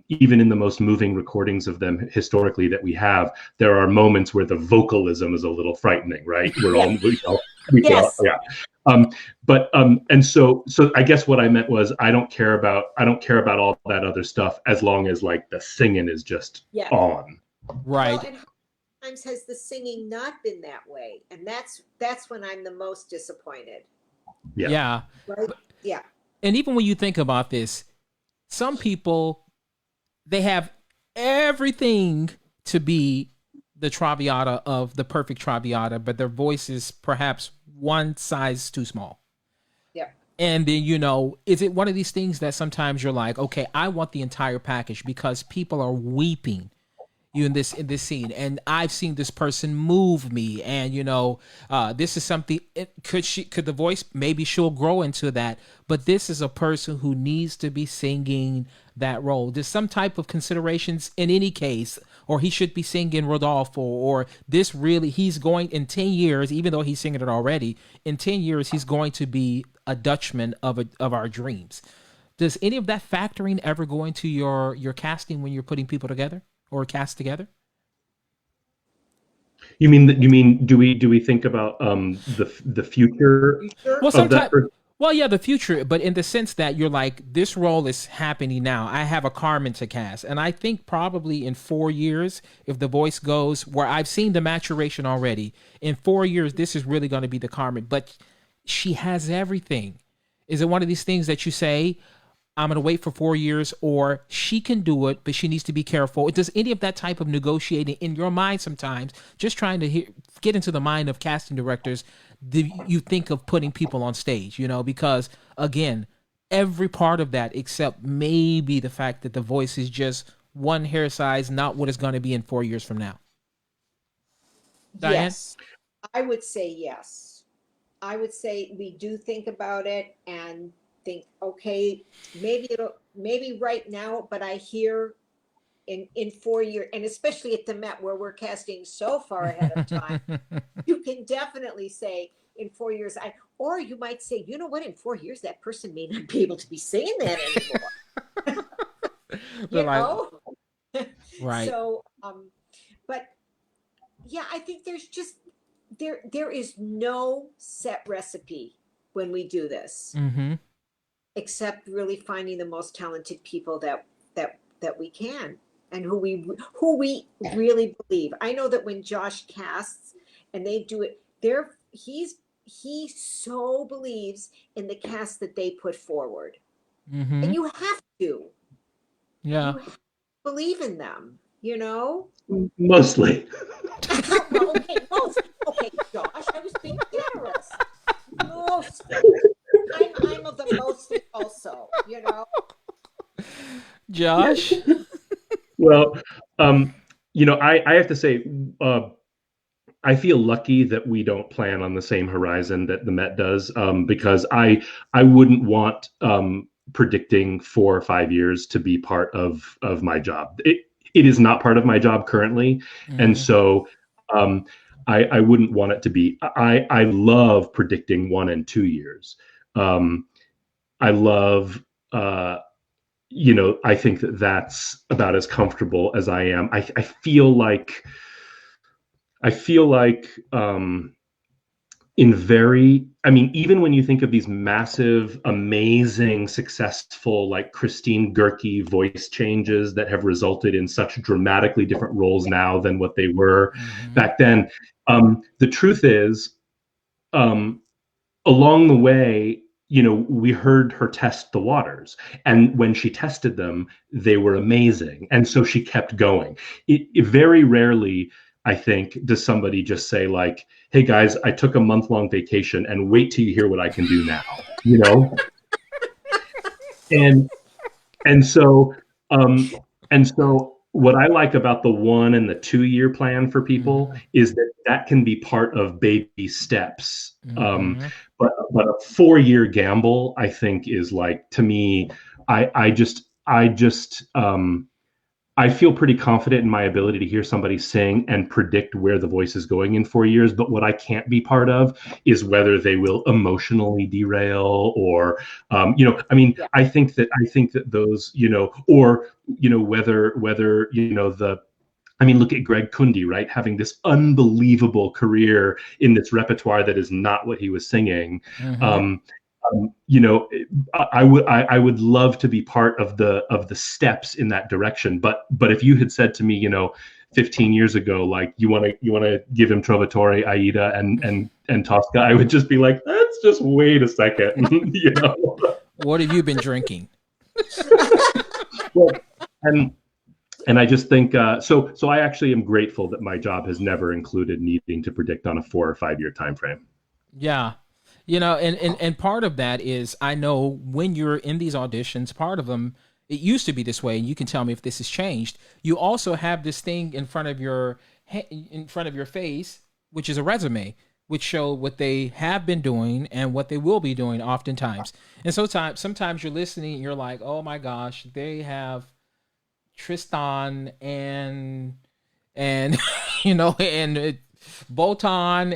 even in the most moving recordings of them historically that we have, there are moments where the vocalism is a little frightening, right? We're all, Yes. yeah. And so I guess what I meant was I don't care about all that other stuff as long as like the singing is just on. Right. Well, and how many times has the singing not been that way? And that's when I'm the most disappointed. Yeah. Right? Yeah. And even when you think about this, some people, they have everything to be the Traviata of the perfect Traviata, but their voice is perhaps one size too small. Yeah. And then, is it one of these things that sometimes you're like, okay, I want the entire package because people are weeping in this scene, and I've seen this person move me, and this is something. Could the voice, maybe she'll grow into that, but this is a person who needs to be singing that role. There's some type of considerations in any case, or he should be singing Rodolfo, or this really, he's going in 10 years, even though he's singing it already, in 10 years he's going to be a Dutchman of our dreams. Does any of that factoring ever go into your casting when you're putting people together or cast together? You mean do we think about the future? Well, sometimes. Well, yeah, the future, but in the sense that you're like, this role is happening now. I have a Carmen to cast, and I think probably in 4 years, if the voice goes where I've seen the maturation already, in 4 years, this is really going to be the Carmen. But she has everything. Is it one of these things that you say, I'm going to wait for 4 years, or she can do it, but she needs to be careful? Does any of that type of negotiating in your mind sometimes, just trying to get into the mind of casting directors, do you think of putting people on stage, because again, every part of that, except maybe the fact that the voice is just one hair size, not what it's going to be in 4 years from now. Diane? Yes, I would say yes. I would say we do think about it and think, okay, maybe right now, but I hear in 4 years, and especially at the Met where we're casting so far ahead of time, you can definitely say in 4 years, or you might say, you know what, in 4 years, that person may not be able to be saying that anymore. Right. So, but yeah, I think there's just, there is no set recipe when we do this, except really finding the most talented people that we can, and who we really believe. I know that when Josh casts and they do it, he so believes in the cast that they put forward, and you have to, you have to believe in them, Mostly. Okay, Josh, I was being generous. Mostly. I'm of the mostly also, Josh? Well, I have to say, I feel lucky that we don't plan on the same horizon that the Met does, because I wouldn't want predicting 4 or 5 years to be part of my job. It is not part of my job currently, and so I wouldn't want it to be. I love predicting 1 and 2 years. I love. I think that that's about as comfortable as I am. I feel like even when you think of these massive, amazing, successful, like Christine Gerke voice changes that have resulted in such dramatically different roles now than what they were back then. The truth is, along the way, we heard her test the waters, and when she tested them, they were amazing, and so she kept going. It very rarely I think, does somebody just say like, "Hey guys, I took a month-long vacation, and wait till you hear what I can do now," you know? And and so and so what I like about the 1 and the 2 year plan for people is that can be part of baby steps. But a 4 year gamble, I think, is like, to me, I feel pretty confident in my ability to hear somebody sing and predict where the voice is going in 4 years. But what I can't be part of is whether they will emotionally derail or, I mean, Yeah. I think that those, or, whether, I mean, look at Greg Kundi, right? Having this unbelievable career in this repertoire that is not what he was singing. I would love to be part of the steps in that direction. But if you had said to me, 15 years ago, like, you want to give him Trovatore, Aida, and Tosca, I would just be like, let's just wait a second. What have you been drinking? Well, and I just think so I actually am grateful that my job has never included needing to predict on a 4 or 5 year time frame. Yeah. And part of that is, I know when you're in these auditions, part of them, it used to be this way, and you can tell me if this has changed. You also have this thing in front of your face, which is a resume, which show what they have been doing and what they will be doing oftentimes. And sometimes you're listening and you're like, oh my gosh, they have Tristan and and Botan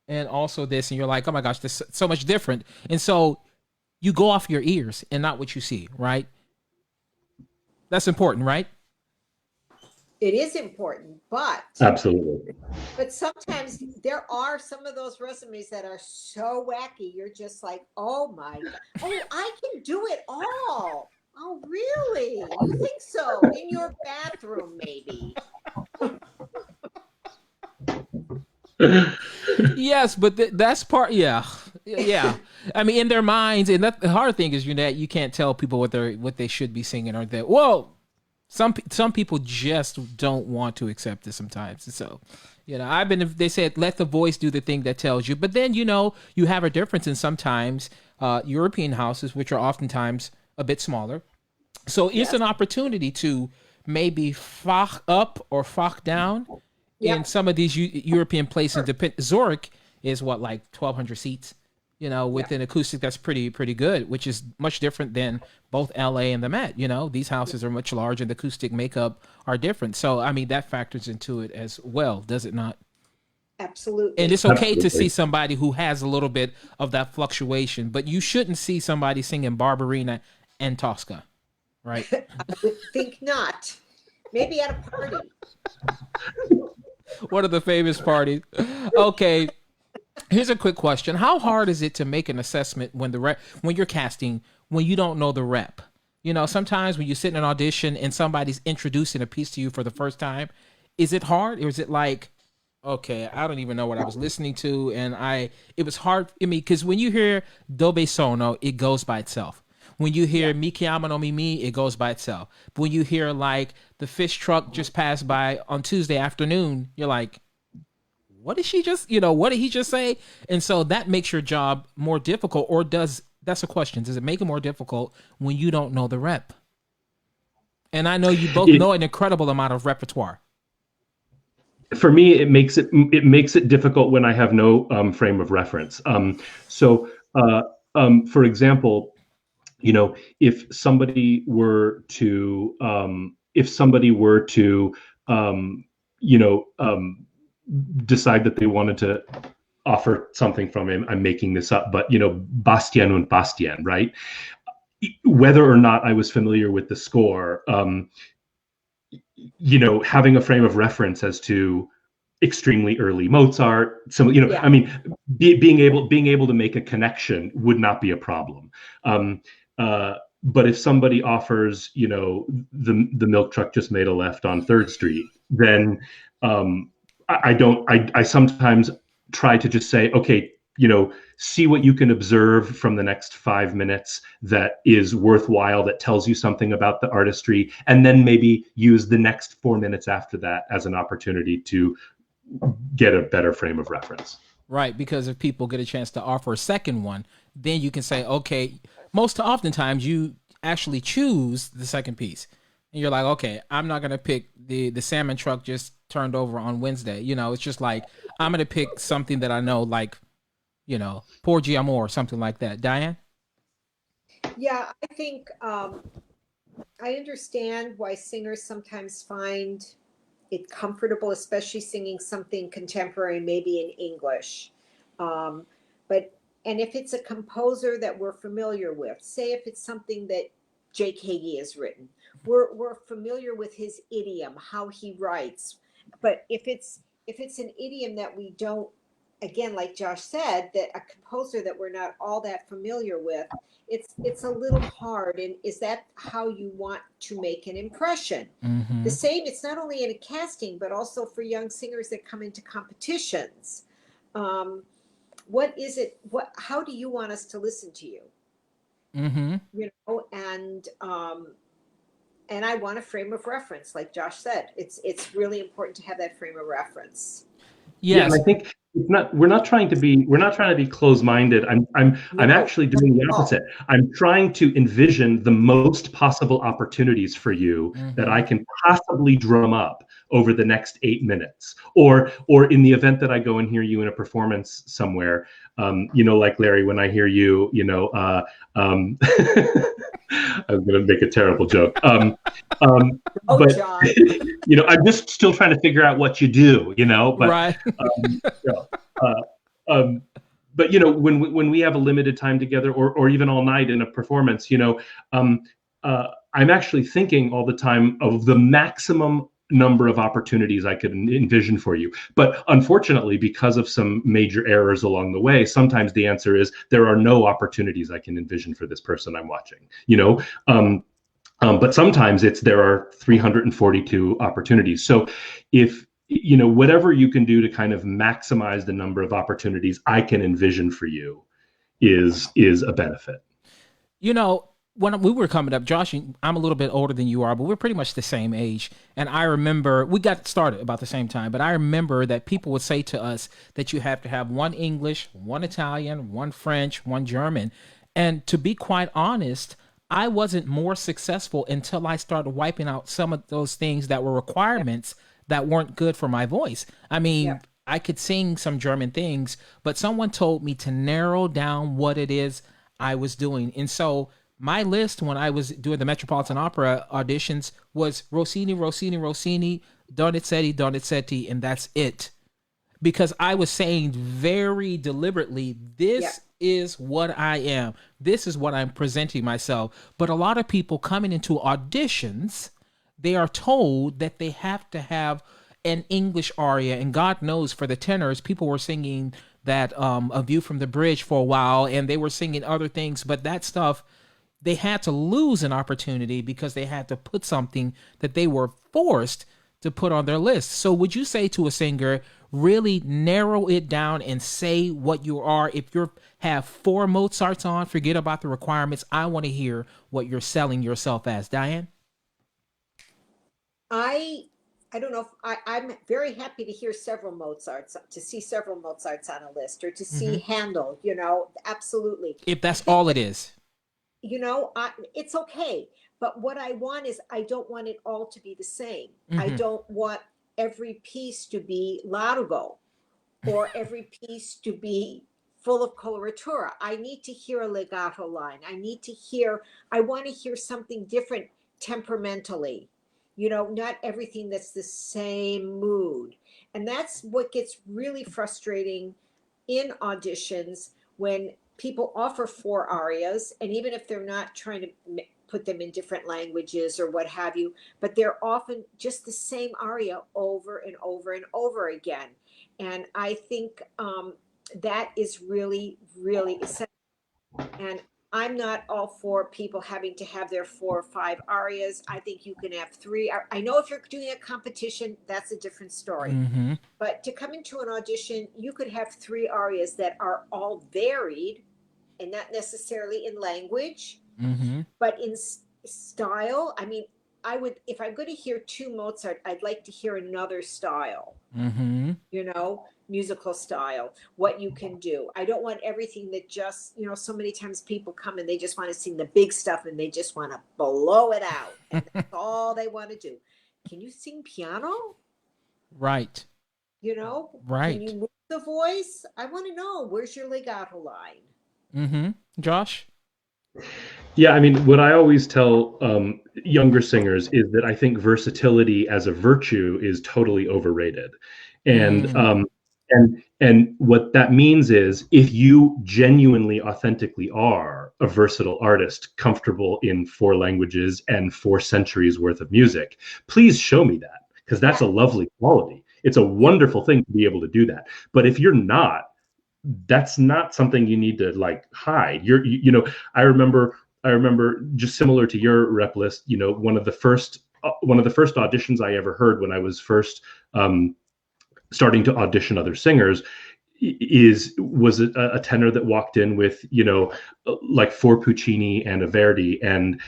and also this, and you're like, oh my gosh, this is so much different. And so you go off your ears and not what you see, right? That's important, right? It is important, but Absolutely. But sometimes there are some of those resumes that are so wacky. You're just like, oh my God. Oh, I can do it all. Oh, really? You think so? In your bathroom, maybe. Yes, but that's part. Yeah. I mean, in their minds, and the hard thing is, you can't tell people what they should be singing, or that. Well, some people just don't want to accept it sometimes. So, they said, let the voice do the thing that tells you. But then, you have a difference in sometimes European houses, which are oftentimes a bit smaller. So it's an opportunity to maybe fach up or fach down in some of these European places. Zurich is like 1,200 seats, with an acoustic that's pretty good, which is much different than both LA and the Met. These houses are much larger, and the acoustic makeup are different. So, I mean, that factors into it as well, does it not? Absolutely. And it's okay to see somebody who has a little bit of that fluctuation, but you shouldn't see somebody singing Barbarina and Tosca, right? I would think not. Maybe at a party. One of the famous parties. Okay. Here's a quick question. How hard is it to make an assessment when you're casting, when you don't know the rep? Sometimes when you sit in an audition and somebody's introducing a piece to you for the first time, is it hard? Or is it like, okay, I don't even know what I was listening to, and it was hard. I mean, because when you hear Dove Sono, it goes by itself. When you hear Mi Chiamo no Mimi, it goes by itself. But when you hear like the fish truck just passed by on Tuesday afternoon, you're like, what did he just say? And so that makes your job more difficult, or that's a question. Does it make it more difficult when you don't know the rep? And I know you both know an incredible amount of repertoire. For me, it makes it difficult when I have no frame of reference. For example, if somebody were to decide that they wanted to offer something from him, I'm making this up, but Bastien und Bastien, right? Whether or not I was familiar with the score, having a frame of reference as to extremely early Mozart, I mean, being able to make a connection would not be a problem. But if somebody offers, the milk truck just made a left on 3rd Street, then I sometimes try to just say, okay, see what you can observe from the next 5 minutes that is worthwhile, that tells you something about the artistry, and then maybe use the next 4 minutes after that as an opportunity to get a better frame of reference. Right, because if people get a chance to offer a second one, then you can say, okay, most oftentimes you actually choose the second piece. And you're like, okay, I'm not gonna pick the salmon truck just turned over on Wednesday. It's just like I'm gonna pick something that I know, like, Porgy Amor or something like that. Diane? Yeah, I think I understand why singers sometimes find it comfortable, especially singing something contemporary, maybe in English. Um, but and if it's a composer that we're familiar with, say if it's something that Jake Hagee has written, we're familiar with his idiom, how he writes. But if it's an idiom that we don't, again, like Josh said, that a composer that we're not all that familiar with, it's a little hard. And is that how you want to make an impression? The Mm-hmm. same, it's not only in a casting, but also for young singers that come into competitions. Um, what is it? How do you want us to listen to you? Mm-hmm. And I want a frame of reference, like Josh said. It's really important to have that frame of reference. Yeah, and Yes. I think we're not trying to be closed-minded. I'm No, actually doing the oh, opposite. I'm trying to envision the most possible opportunities for you that Mm-hmm. I can possibly drum up over the next 8 minutes, or in the event that I go and hear you in a performance somewhere, like Larry, when I hear you, I was going to make a terrible joke. oh, But John. I'm just still trying to figure out what you do, but Right. um, you know, uh, um, when we have a limited time together, or even all night in a performance, um, I'm actually thinking all the time of the maximum number of opportunities I could envision for you. But unfortunately, because of some major errors along the way, sometimes the answer is there are no opportunities I can envision for this person I'm watching. But sometimes there are 342 opportunities. So if whatever you can do to kind of maximize the number of opportunities I can envision for you is a benefit. You know, when we were coming up, Josh, I'm a little bit older than you are, but we're pretty much the same age. And I remember we got started about the same time, but I remember that people would say to us that you have to have one English, one Italian, one French, one German. And to be quite honest, I wasn't more successful until I started wiping out some of those things that were Yep, requirements that weren't good for my voice. I mean, yep. I could sing some German things, but someone told me to narrow down what it is I was doing. And so my list when I was doing the Metropolitan Opera auditions was Rossini, Rossini, Rossini, Donizetti, and that's it. Because I was saying very deliberately, Yep. this is what I am. This is what I'm presenting myself. But a lot of people coming into auditions, they are told that they have to have an English aria, and God knows for the tenors, people were singing that "A View from the Bridge" for a while, and they were singing other things, but that stuff they had to lose an opportunity because they had to put something that they were forced to put on their list. So, would you say to a singer, really narrow it down and say what you are? If you have four Mozarts on, forget about the requirements. I want to hear what you're selling yourself as, Diane. I I don't know if I'm very happy to hear several Mozarts, to see several Mozarts on a list, or to see Hmm. Handel, absolutely. If I that's think all that, it is. it's okay. But what I want is, I don't want it all to be the same. I Hmm. don't want every piece to be largo, or every piece to be full of coloratura. I need to hear a legato line. I want to hear something different temperamentally. Not everything that's the same mood. And that's what gets really frustrating in auditions, when people offer four arias, and even if they're not trying to put them in different languages or what have you, but they're often just the same aria over and over and over again. And I think that is really, really essential. And I'm not all for people having to have their 4 or 5 arias. I think you can have 3. I know if you're doing a competition, that's a different story. Mm-hmm. But to come into an audition, you could have 3 arias that are all varied and not necessarily in language, Mm-hmm. but in style. I mean, I would, if I'm going to hear 2 Mozart, I'd like to hear another style, Mm-hmm. musical style, what you can do. I don't want everything that just, so many times people come and they just want to sing the big stuff and they just want to blow it out. And that's all they want to do. Can you sing piano? Right. Can Right. you move the voice? I want to know, where's your legato line? Mm-hmm. Josh? Yeah, I mean, what I always tell younger singers is that I think versatility as a virtue is totally overrated, and and what that means is if you genuinely, authentically are a versatile artist, comfortable in 4 languages and 4 centuries worth of music, please show me that, because that's a lovely quality. It's a wonderful thing to be able to do that. But if you're not, that's not something you need to like hide. I remember just similar to your rep list, one of the first auditions I ever heard when I was first starting to audition other singers was a tenor that walked in with like 4 Puccini and a Verdi, and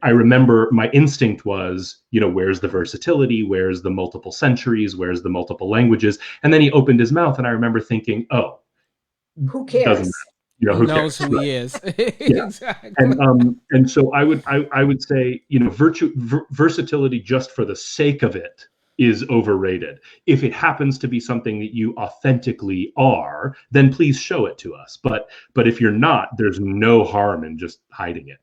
I remember my instinct was, where's the versatility, where's the multiple centuries, where's the multiple languages? And then he opened his mouth and I remember thinking, oh, who cares? Doesn't matter. He Who knows cares? who he is. Yeah. Exactly. And so I would say, versatility just for the sake of it is overrated. If it happens to be something that you authentically are, then please show it to us. But if you're not, there's no harm in just hiding it.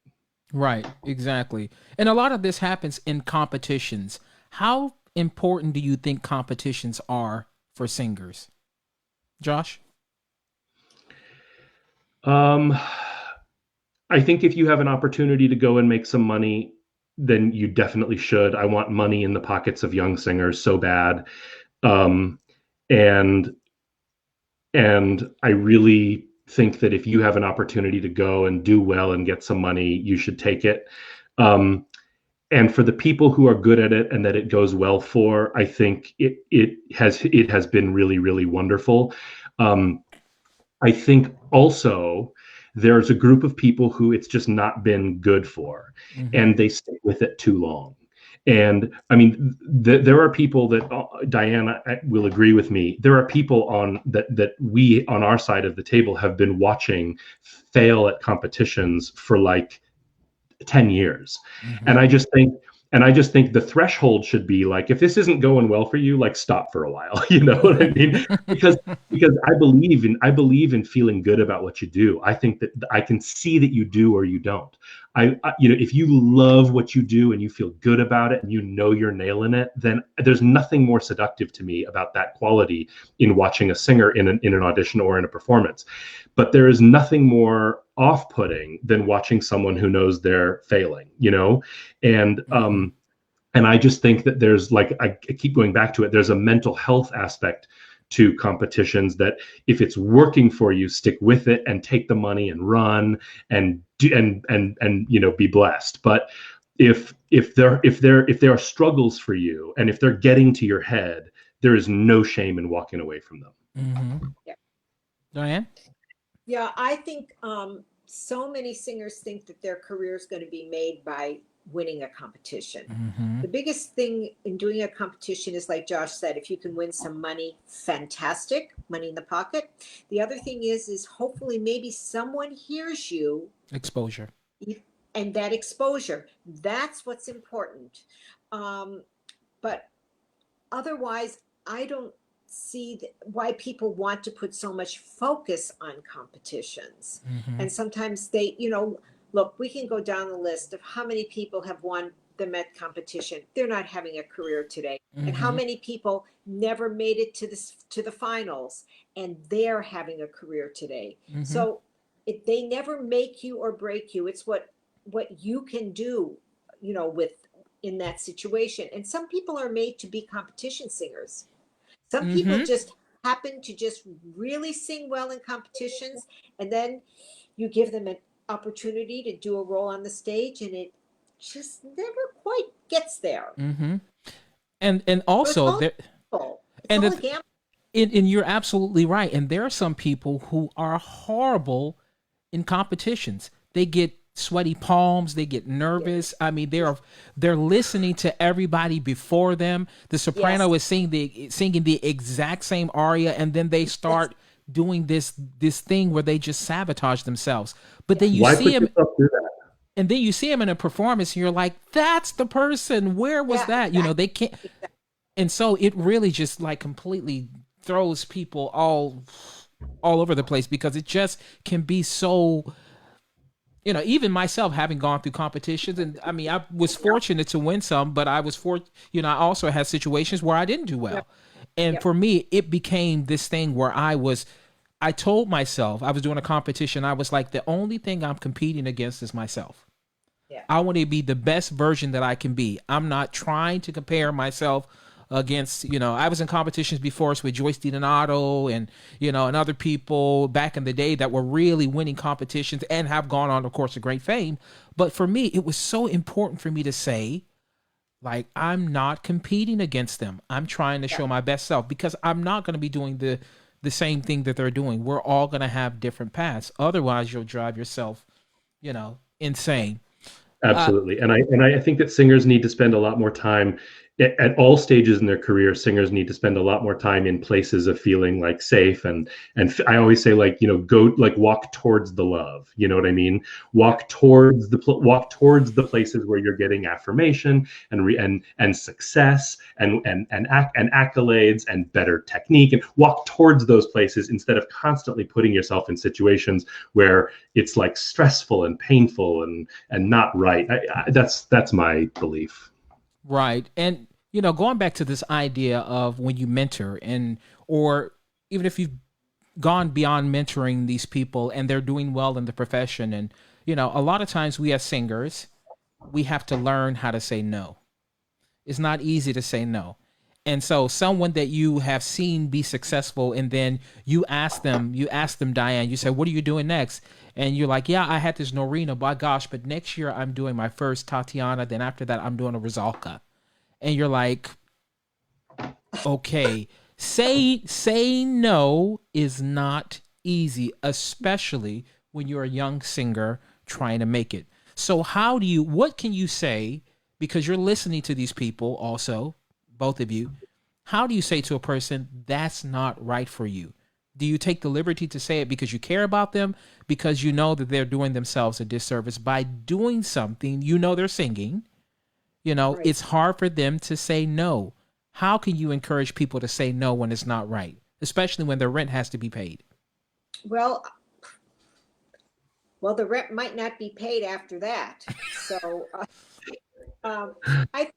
Right, exactly. And a lot of this happens in competitions. How important do you think competitions are for singers? Josh? I think if you have an opportunity to go and make some money, then you definitely should. I want money in the pockets of young singers so bad. Um, and I really think that if you have an opportunity to go and do well and get some money, you should take it. And for the people who are good at it and that it goes well for, I think it has been really, really wonderful. I think also there's a group of people who it's just not been good for, and they stick with it too long. And I mean, there are people that Diane will agree with me. There are people on that we on our side of the table have been watching fail at competitions for like 10 years. And I just think the threshold should be like, if this isn't going well for you, like stop for a while. You know what I mean? Because I believe in feeling good about what you do. I think that I can see that you do or you don't. If you love what you do and you feel good about it and you're nailing it, then there's nothing more seductive to me about that quality in watching a singer in an audition or in a performance. But there is nothing more off-putting than watching someone who knows they're failing, and I just think that there's I keep going back to it. There's a mental health aspect to competitions that if it's working for you, stick with it and take the money and run and do and be blessed. But if there are struggles for you and if they're getting to your head, there is no shame in walking away from them. Yeah. Diane? Yeah, I think so many singers think that their career is going to be made by winning a competition. The biggest thing in doing a competition is, like Josh said, if you can win some money, fantastic, money in the pocket. The other thing is hopefully maybe someone hears you. Exposure. And that exposure, that's what's important. But otherwise, I don't see why people want to put so much focus on competitions. And sometimes they, look, we can go down the list of how many people have won the Met competition. They're not having a career today. And how many people never made it to the finals and they're having a career today. So they never make you or break you. It's what you can do, in that situation. And some people are made to be competition singers. Some people just happen to just really sing well in competitions, and then you give them opportunity to do a role on the stage, and it just never quite gets there. Mm-hmm. And So it's also all there, gamble. It's and all a the, gamble. and you're absolutely right. And there are some people who are horrible in competitions. They get sweaty palms, they get Yeah. nervous. I mean, they're listening to everybody before them. The Yes. soprano is singing the exact same aria, and then they Yes. start doing this thing where they just sabotage themselves. But Yeah. then you Why see put them, yourself through that? and then you see them in a performance, and you're like, "That's the person. Where was Yeah. that?" You know, Exactly. they can't. Exactly. And so it really just like completely throws people all over the place, because it just can be so, even myself, having gone through competitions, and I mean, I was Yep. fortunate to win some, but I was I also had situations where I didn't do Yep. well. And Yep. for me, it became this thing where I told myself, I was doing a competition, I was like, the only thing I'm competing against is myself. Yeah. I want to be the best version that I can be. I'm not trying to compare myself against, I was in competitions before with Joyce DiDonato and other people back in the day that were really winning competitions and have gone on, of course, to great fame. But for me, it was so important for me to say, like, I'm not competing against them. I'm trying to Yeah. show my best self, because I'm not going to be doing the same thing that they're doing. We're all going to have different paths. Otherwise, you'll drive yourself, Yeah. insane. Uh, Absolutely. And I think that singers need to spend a lot more time at all stages in their career. Singers need to spend a lot more time in places of feeling like safe, and I always say, like, go, like, walk towards the love. You know what I mean? Yeah. Walk towards the places where you're getting affirmation and success and accolades and better technique, and walk towards those places instead of constantly putting yourself in situations where it's like stressful and painful and not right. That's my belief. Right. And going back to this idea of when you mentor, or even if you've gone beyond mentoring these people and they're doing well in the profession, and a lot of times we as singers, we have to learn how to say no. It's not easy to say no. And so someone that you have seen be successful, and then you ask them, Diane, you say, "What are you doing next?" And you're like, "Yeah, I had this Norina, by gosh, but next year I'm doing my first Tatiana, then after that I'm doing a Rizalka." And you're like, okay, say no is not easy, especially when you're a young singer trying to make it. So what can you say, because you're listening to these people also, both of you, how do you say to a person that's not right for you? Do you take the liberty to say it because you care about them, because you know that they're doing themselves a disservice by doing something, they're singing, Right. it's hard for them to say no. How can you encourage people to say no when it's not right, especially when their rent has to be paid? Well, well, the rent might not be paid after that. So, um, I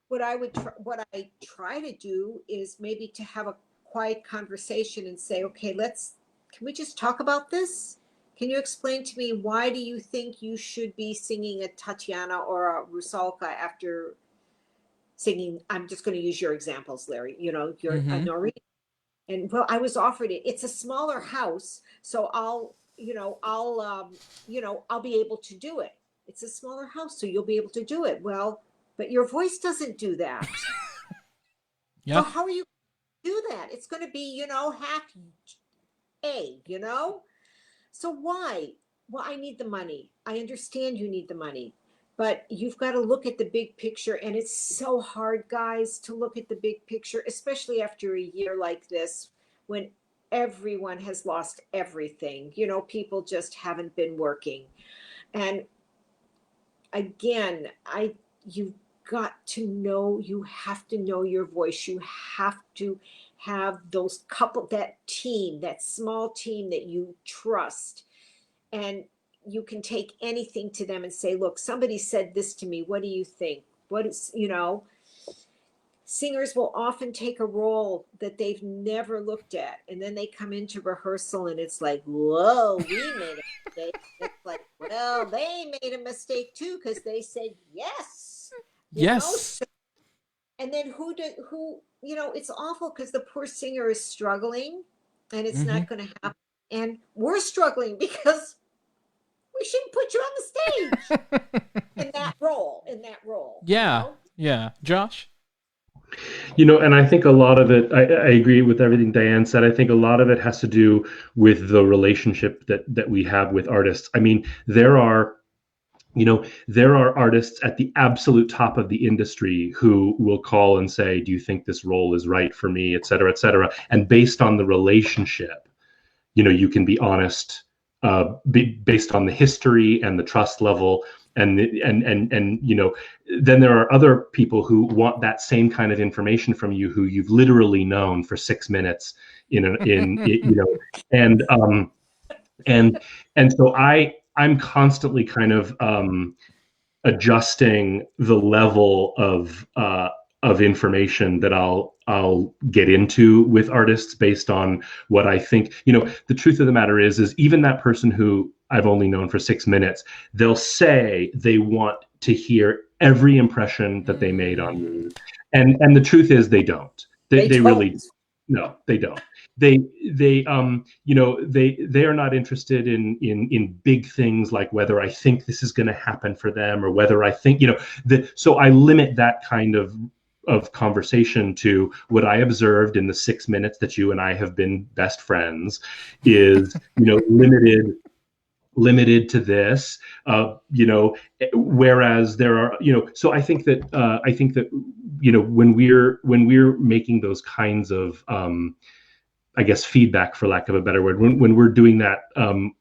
what I try to do is maybe to have a quiet conversation and say, okay, can we just talk about this? Can you explain to me, why do you think you should be singing a Tatiana or a Rusalka after singing? I'm just going to use your examples, Larry. You're a Mm-hmm. Noreen. And well, I was offered it. It's a smaller house, so I'll be able to do it. It's a smaller house, so you'll be able to do it. Well, but your voice doesn't do that. So Yeah. how are you going to do that? It's going to be, half A. So why? Well, I need the money. I understand you need the money, but you've got to look at the big picture. And it's so hard, guys, to look at the big picture, especially after a year like this, when everyone has lost everything. People just haven't been working. And again, you've got to know, you have to know your voice. You have to have that team, that small team that you trust, and you can take anything to them and say, look, somebody said this to me, what do you think? What is, singers will often take a role that they've never looked at, and then they come into rehearsal and it's like, whoa, we made a mistake. It's like, well, they made a mistake too, because they said yes. Yes. So, and then it's awful, because the poor singer is struggling, and it's Mm-hmm. not going to happen, and we're struggling because We shouldn't put you on the stage in that role. Yeah, yeah. Josh? And I think a lot of it, I agree with everything Diane said. I think a lot of it has to do with the relationship that we have with artists. I mean, there are artists at the absolute top of the industry who will call and say, do you think this role is right for me, et cetera, et cetera. And based on the relationship, you can be honest, based on the history and the trust level. And then there are other people who want that same kind of information from you, who you've literally known for 6 minutes and so I'm constantly kind of adjusting the level of information that I'll get into with artists based on what I think. The truth of the matter is even that person who I've only known for 6 minutes, they'll say they want to hear every impression that they made on me, and the truth is they don't. They really, no, they don't. They are not interested in big things like whether I think this is going to happen for them, or whether I think, so I limit that kind of conversation to what I observed in the 6 minutes that you and I have been best friends is, limited to this, whereas there are, so I think that when we're making those kinds of, I guess, feedback, for lack of a better word, when we're doing that, I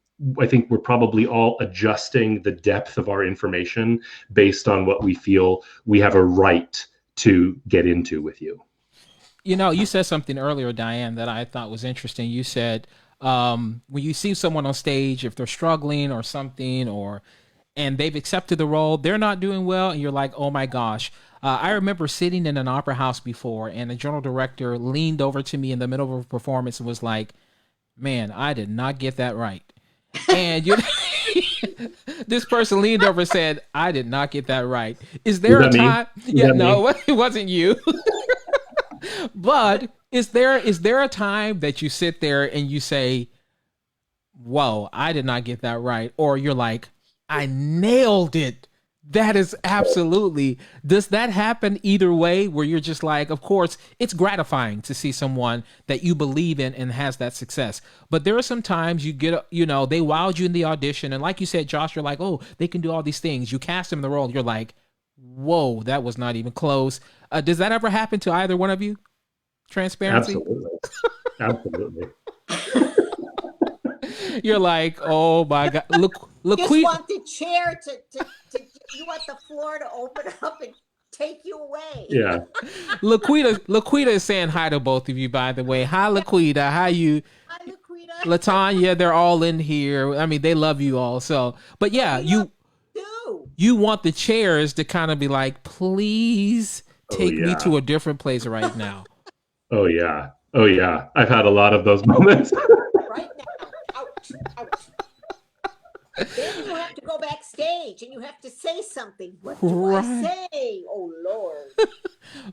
think we're probably all adjusting the depth of our information based on what we feel we have a right to get into with you. You said something earlier, Diane, that I thought was interesting. You said, when you see someone on stage, if they're struggling or something, and they've accepted the role, they're not doing well, and you're like, oh my gosh. I remember sitting in an opera house before, and the general director leaned over to me in the middle of a performance and was like, man, I did not get that right. And this person leaned over and said, I did not get that right. Is there a time? Yeah, no, it wasn't you. But is there a time that you sit there and you say, whoa, I did not get that right? Or you're like, I nailed it. That is absolutely. Does that happen either way, where you're just like, of course, it's gratifying to see someone that you believe in and has that success. But there are some times you get, they wowed you in the audition. And like you said, Josh, you're like, oh, they can do all these things. You cast them in the role. You're like, whoa, that was not even close. Does that ever happen to either one of you? Transparency? Absolutely. You're like, oh my God. Look, just want the chair to you want the floor to open up and take you away. Yeah. Laquita is saying hi to both of you, by the way. Hi, Laquita. How you? Hi, Laquita. Latanya, they're all in here. I mean, they love you all. So, but yeah, you want the chairs to kind of be like, please take me to a different place right now. Oh yeah. I've had a lot of those moments. Right now. Ouch. Then you have to go backstage and you have to say something. What do I say? Oh, Lord.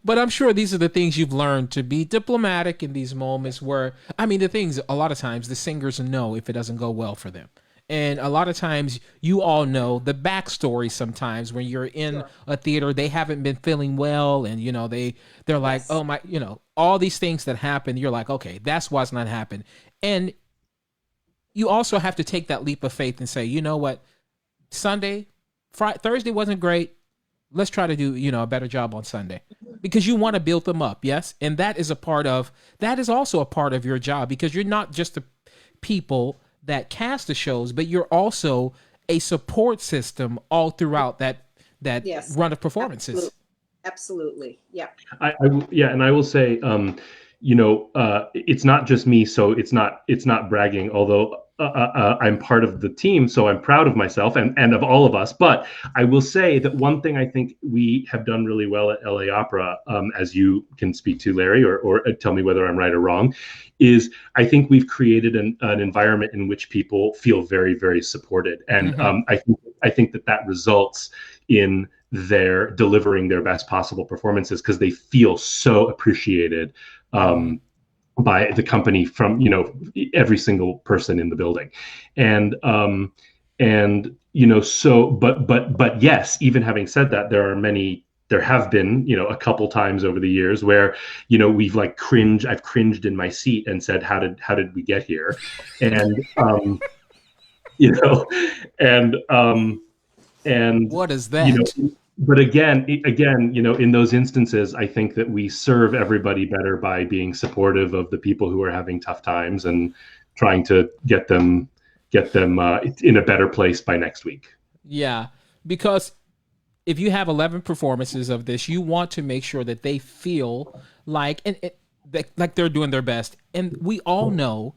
But I'm sure these are the things you've learned to be diplomatic in these moments where, I mean, the things, a lot of times the singers know if it doesn't go well for them. And a lot of times you all know the backstory sometimes when you're in a theater, they haven't been feeling well. And, they're like, oh my, all these things that happen. You're like, okay, that's why it's not happened. And you also have to take that leap of faith and say, you know what, Thursday wasn't great. Let's try to do, a better job on Sunday, because you want to build them up. Yes. And that is also a part of your job, because you're not just the people that cast the shows, but you're also a support system all throughout that run of performances. Absolutely. Yeah. And I will say, it's not just me, so it's not bragging, although I'm part of the team, so I'm proud of myself and of all of us. But I will say that one thing I think we have done really well at LA Opera, as you can speak to, Larry, or tell me whether I'm right or wrong, is I think we've created an environment in which people feel very, very supported. And I think that results in their delivering their best possible performances, because they feel so appreciated by the company from every single person in the building. And And so but yes, even having said that, there have been, a couple times over the years where, we've like I've cringed in my seat and said, how did we get here? And you know, and and What is you that? know, but again, in those instances, I think that we serve everybody better by being supportive of the people who are having tough times and trying to get them in a better place by next week. Yeah, because if you have 11 performances of this, you want to make sure that they feel like like they're doing their best. And we all know,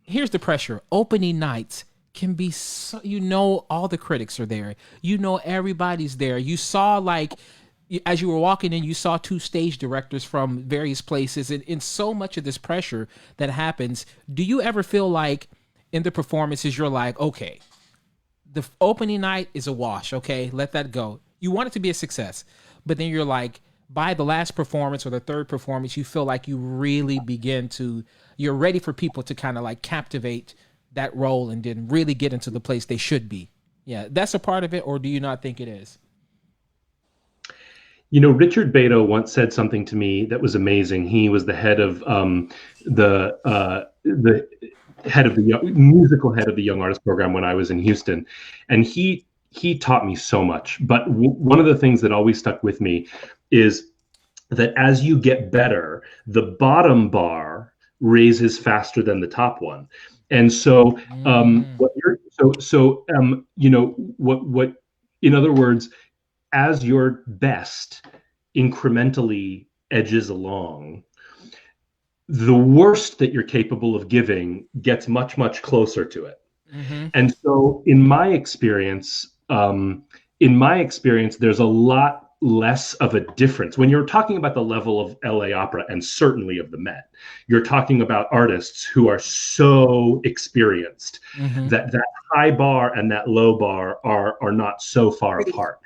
here's the pressure. Opening nights can be so, all the critics are there. Everybody's there. You saw like as you were walking in, you saw two stage directors from various places, and in so much of this pressure that happens, do you ever feel like in the performances you're like, okay, the opening night is a wash, okay, let that go. You want it to be a success, but then you're like, by the last performance or the third performance, you feel like you really you're ready for people to kind of like captivate that role and then really get into the place they should be. Yeah, that's a part of it, or do you not think it is? Richard Beto once said something to me that was amazing. He was the head of the head of the musical head of the Young Artist Program when I was in Houston, and he taught me so much. But one of the things that always stuck with me is that as you get better, the bottom bar raises faster than the top one. And so, what you're what in other words, as your best incrementally edges along, the worst that you're capable of giving gets much, much closer to it. Mm-hmm. And so in my experience, there's a lot less of a difference. When you're talking about the level of LA Opera and certainly of the Met, you're talking about artists who are so experienced that high bar and that low bar are not so far apart.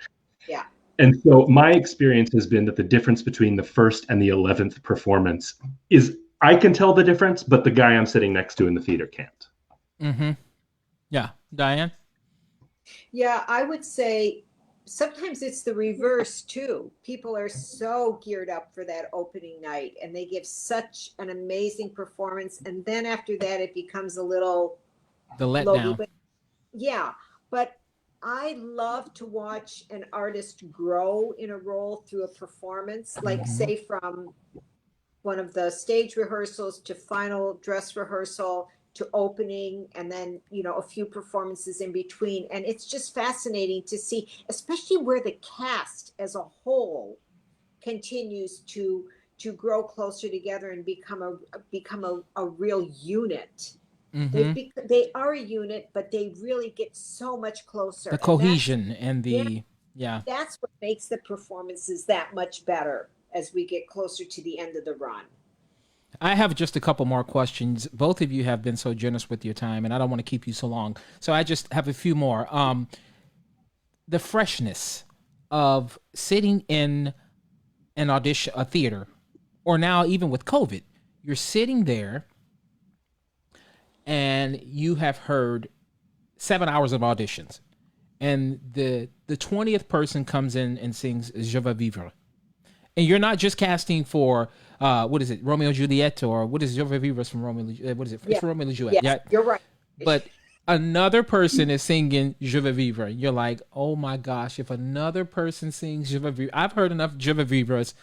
Yeah. And so my experience has been that the difference between the first and the 11th performance is, I can tell the difference, but the guy I'm sitting next to in the theater can't. Mm-hmm. Yeah. Diane? Yeah, I would say sometimes it's the reverse too. People are so geared up for that opening night and they give such an amazing performance. And then after that, it becomes a little the letdown. But yeah, but I love to watch an artist grow in a role through a performance, like say from one of the stage rehearsals to final dress rehearsal to opening, and then a few performances in between. And it's just fascinating to see, especially where the cast as a whole continues to grow closer together and become a real unit. They are a unit, but they really get so much closer. The cohesion and the that's what makes the performances that much better as we get closer to the end of the run. I have just a couple more questions. Both of you have been so generous with your time, and I don't want to keep you so long. So I just have a few more. The freshness of sitting in an audition, a theater, or now even with COVID, you're sitting there and you have heard 7 hours of auditions, and the 20th person comes in and sings "Je vais vivre," and you're not just casting for what is it, Romeo and Juliet, or what is "Je vais vivre" from Romeo? What is it? It's from Romeo and Juliet. Yes, yeah, you're right. But another person is singing "Je vais vivre." You're like, oh my gosh! If another person sings "Je vais vivre," I've heard enough "Je vais vivres"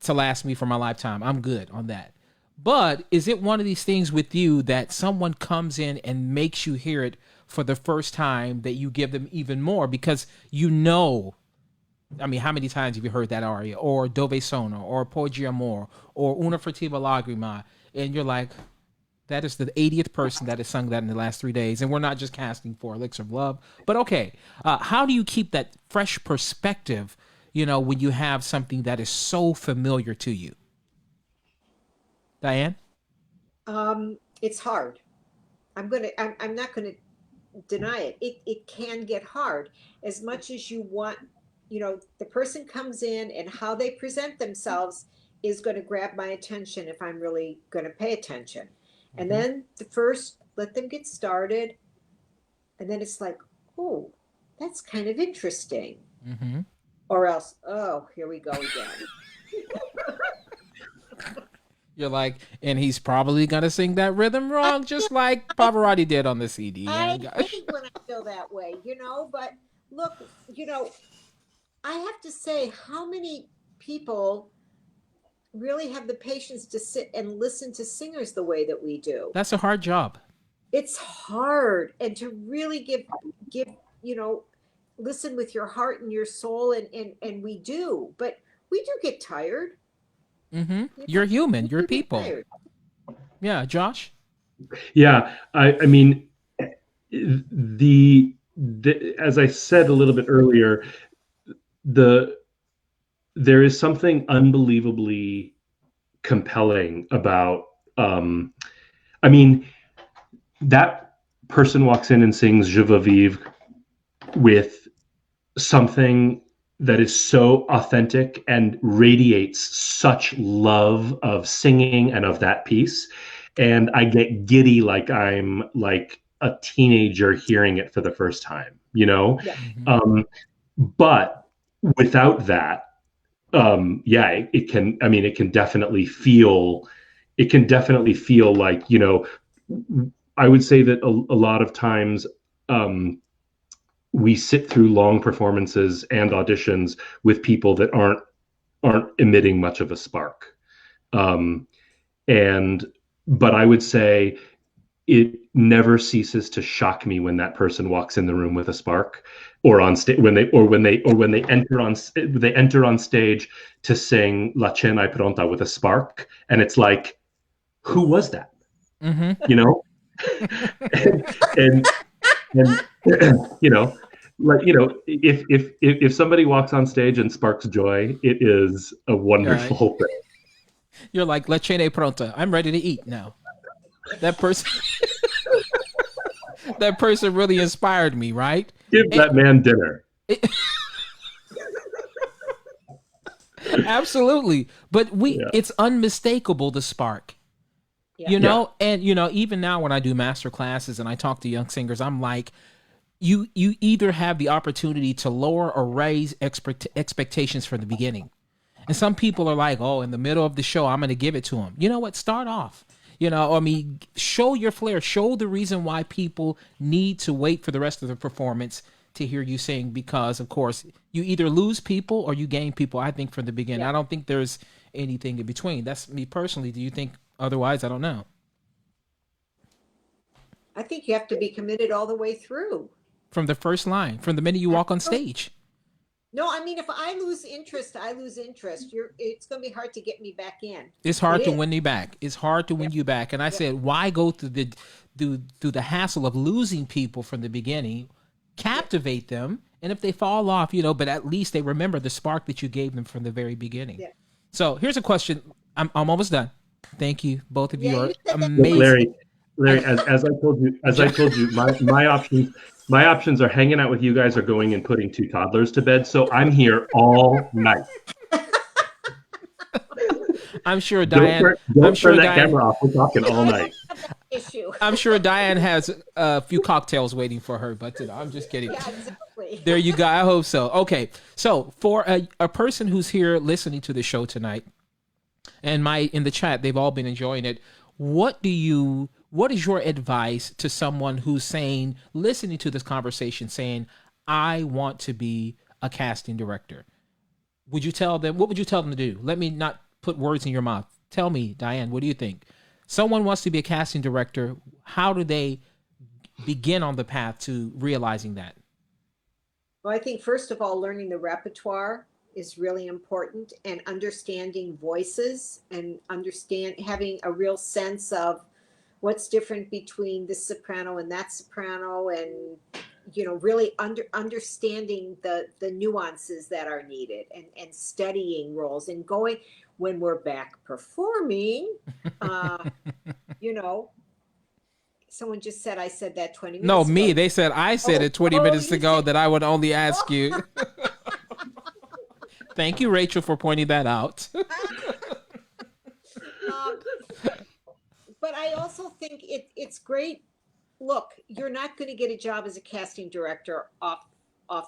to last me for my lifetime. I'm good on that. But is it one of these things with you that someone comes in and makes you hear it for the first time that you give them even more because I mean, how many times have you heard that aria or Dove Sono or Poggi Amor or Una furtiva lagrima, and you're like, that is the 80th person that has sung that in the last 3 days, and we're not just casting for Elixir of Love. But okay, how do you keep that fresh perspective, when you have something that is so familiar to you? Diane? It's hard. I'm not gonna deny it. It can get hard as much as you want. The person comes in and how they present themselves is going to grab my attention if I'm really going to pay attention. And then let them get started, and then it's like, oh, that's kind of interesting. Mm-hmm. Or else, oh, here we go again. You're like, and he's probably gonna sing that rhythm wrong, just like Pavarotti did on the CD. Yeah, I gosh. hate when I feel that way, but look, I have to say, how many people really have the patience to sit and listen to singers the way that we do? That's a hard job. It's hard, and to really give, listen with your heart and your soul, and we do, but we do get tired. Mm-hmm. You're human. We You're do get people. tired. Yeah, Josh. Yeah, I mean, the as I said a little bit earlier, the there is something unbelievably compelling about. I mean, that person walks in and sings "Je veux vivre" with something that is so authentic and radiates such love of singing and of that piece. And I get giddy like I'm like a teenager hearing it for the first time, you know? Yeah. Mm-hmm. But without that, yeah, it can, I mean, it can definitely feel like, you know, I would say that a lot of times, we sit through long performances and auditions with people that aren't emitting much of a spark. And but I would say it never ceases to shock me when that person walks in the room with a spark, or on stage when they enter on stage to sing La Cena è Pronta with a spark, and it's like, who was that? Mm-hmm. You know, and you know, like, you know, if somebody walks on stage and sparks joy, it is a wonderful thing. You're like, La cena è pronta. I'm ready to eat now. That person, that person really inspired me, right? Give that man dinner. Absolutely, but it's unmistakable, the spark. Yeah. You know, and even now when I do master classes and I talk to young singers, I'm like, you either have the opportunity to lower or raise expectations from the beginning. And some people are like, oh, in the middle of the show, I'm going to give it to them. You know what? Start off. I mean, show your flair. Show the reason why people need to wait for the rest of the performance to hear you sing, because, of course, you either lose people or you gain people, I think, from the beginning. I don't think there's anything in between. That's me personally. Do you think otherwise? I don't know. I think you have to be committed all the way through. From the first line, from the minute you walk on stage. No, I mean, if I lose interest, I lose interest. It's going to be hard to get me back in. It's hard to win you back. It's hard to win you back. And I said, why go through the hassle of losing people from the beginning? Captivate them, and if they fall off, but at least they remember the spark that you gave them from the very beginning. Yeah. So here's a question. I'm almost done. Thank you, both of you are amazing. Larry, as I told you, my options are hanging out with you guys or going and putting 2 toddlers to bed. So I'm here all night. I'm sure Diane. Don't turn that camera off. We're talking all night. I'm sure Diane has a few cocktails waiting for her, but I'm just kidding. Yeah, exactly. There you go. I hope so. Okay, so for a person who's here listening to the show tonight, and in the chat, they've all been enjoying it. What is your advice to someone who's listening to this conversation, saying, I want to be a casting director? What would you tell them to do? Let me not put words in your mouth. Tell me, Diane, what do you think? Someone wants to be a casting director. How do they begin on the path to realizing that? Well, I think first of all, learning the repertoire is really important, and understanding voices, and having a real sense of what's different between this soprano and that soprano, and really understanding the nuances that are needed, and studying roles, and going when we're back performing. Someone just said I said that 20 minutes No, ago. me. They said I said it 20 minutes ago that I would only ask you. Thank you, Rachel, for pointing that out. But I also think it's great look, you're not going to get a job as a casting director off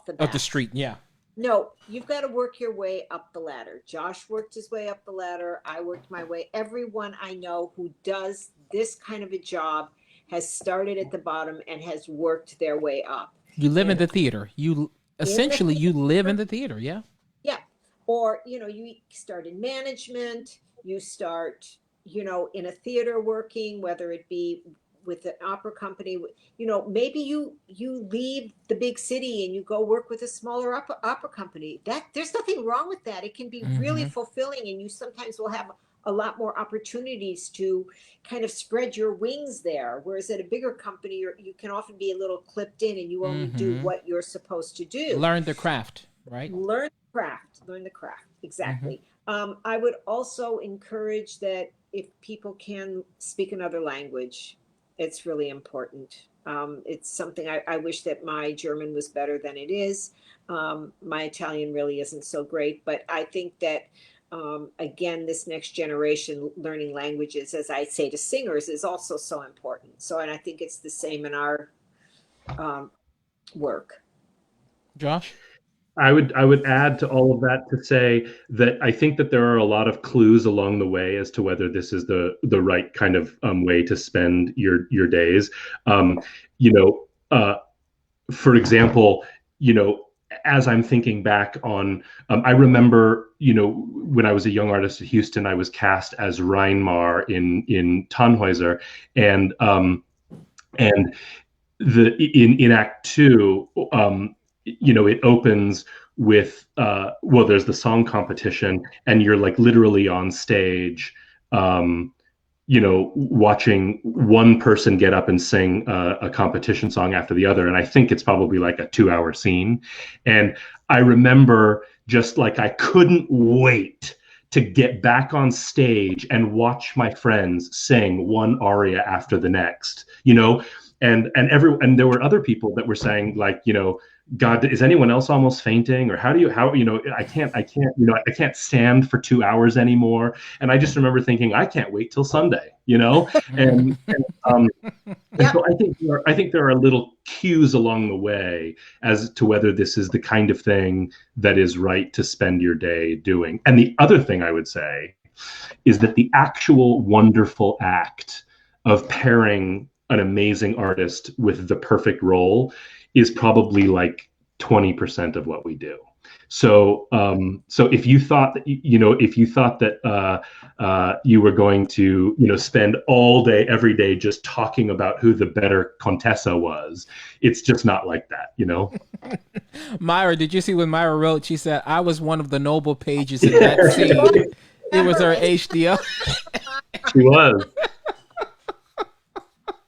the bat. Up the street, yeah. No, you've got to work your way up the ladder. Josh worked his way up the ladder. I worked my way. Everyone I know who does this kind of a job has started at the bottom and has worked their way up. You live in the theater. You essentially you live in the theater, yeah. Yeah. Or, you start in management, you start, in a theater working, whether it be with an opera company, maybe you leave the big city and you go work with a smaller opera company. That there's nothing wrong with that. It can be really fulfilling, and you sometimes will have a lot more opportunities to kind of spread your wings there. Whereas at a bigger company, you can often be a little clipped in and you only do what you're supposed to do. Learn the craft, right? Learn the craft. Exactly. I would also encourage that if people can speak another language, it's really important. It's something I wish that my German was better than it is. My Italian really isn't so great, but I think that, again, this next generation learning languages, as I say to singers, is also so important. So, and I think it's the same in our work. Josh? I would add to all of that to say that I think that there are a lot of clues along the way as to whether this is the right kind of way to spend your days. For example, as I'm thinking back on, I remember, when I was a young artist at Houston, I was cast as Reinmar in Tannhäuser, and in Act Two. It opens with there's the song competition, and you're like literally on stage, watching one person get up and sing a competition song after the other. And I think it's probably like a 2-hour scene. And I remember just like I couldn't wait to get back on stage and watch my friends sing one aria after the next, and there were other people that were saying, like, God, is anyone else almost fainting? Or I can't stand for 2 hours anymore. And I just remember thinking, I can't wait till Sunday, and so I think there are little cues along the way as to whether this is the kind of thing that is right to spend your day doing. And the other thing I would say is that the actual wonderful act of pairing an amazing artist with the perfect role is probably like 20% of what we do. So, if you thought that, you were going to, spend all day, every day, just talking about who the better Contessa was, it's just not like that, Myra, did you see when Myra wrote? She said, "I was one of the noble pages in that scene." It was her HDO. She was.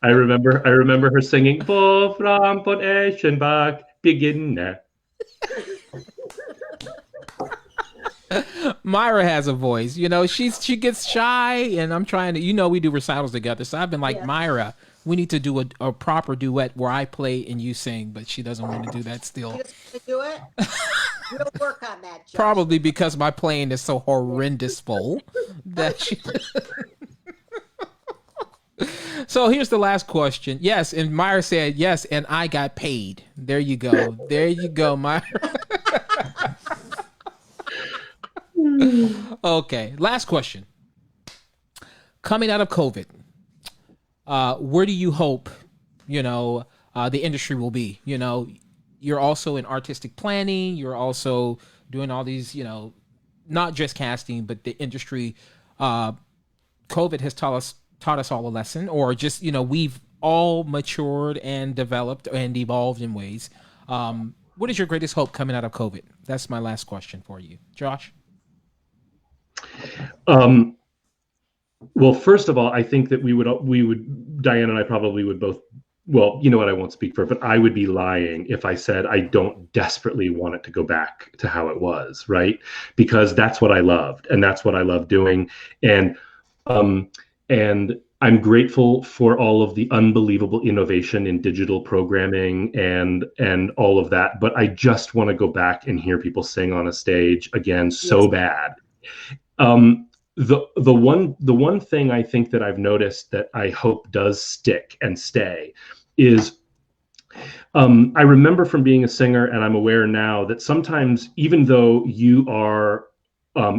I remember her singing "Wolfram von Eschenbach, beginne." Myra has a voice, she gets shy, and I'm trying to, we do recitals together. So I've been like, Myra, we need to do a proper duet where I play and you sing, but she doesn't want to do that still. She doesn't want to do it? We'll work on that, Josh. Probably because my playing is so horrendous full that she... So here's the last question. Yes, and Myra said yes, and I got paid. There you go. There you go, Myra. Okay, last question. Coming out of COVID, where do you hope, the industry will be? You're also in artistic planning. You're also doing all these, not just casting, but the industry. COVID has taught us all a lesson, or just, we've all matured and developed and evolved in ways. What is your greatest hope coming out of COVID? That's my last question for you, Josh. Well, first of all, I think that we would, Diane and I probably would both, well, you know what, I won't speak for it, but I would be lying if I said I don't desperately want it to go back to how it was, right? Because that's what I loved, and that's what I love doing. And I'm grateful for all of the unbelievable innovation in digital programming and all of that. But I just want to go back and hear people sing on a stage again so bad. The one thing I think that I've noticed that I hope does stick and stay is I remember from being a singer, and I'm aware now that sometimes, even though you are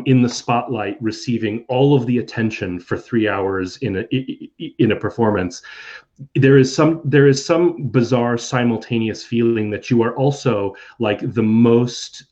in the spotlight, receiving all of the attention for 3 hours in a performance, there is some bizarre simultaneous feeling that you are also like the most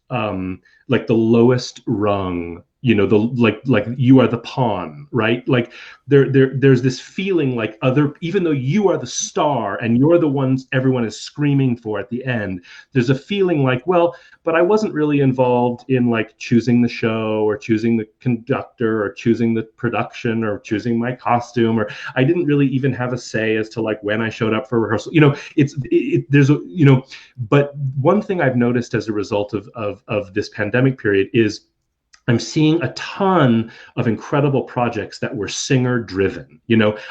like the lowest rung, the like you are the pawn, right? Like there's this feeling like, even though you are the star and you're the ones everyone is screaming for at the end, there's a feeling like, well, but I wasn't really involved in like choosing the show or choosing the conductor or choosing the production or choosing my costume, or I didn't really even have a say as to like when I showed up for rehearsal. But one thing I've noticed as a result of this pandemic period is I'm seeing a ton of incredible projects that were singer driven.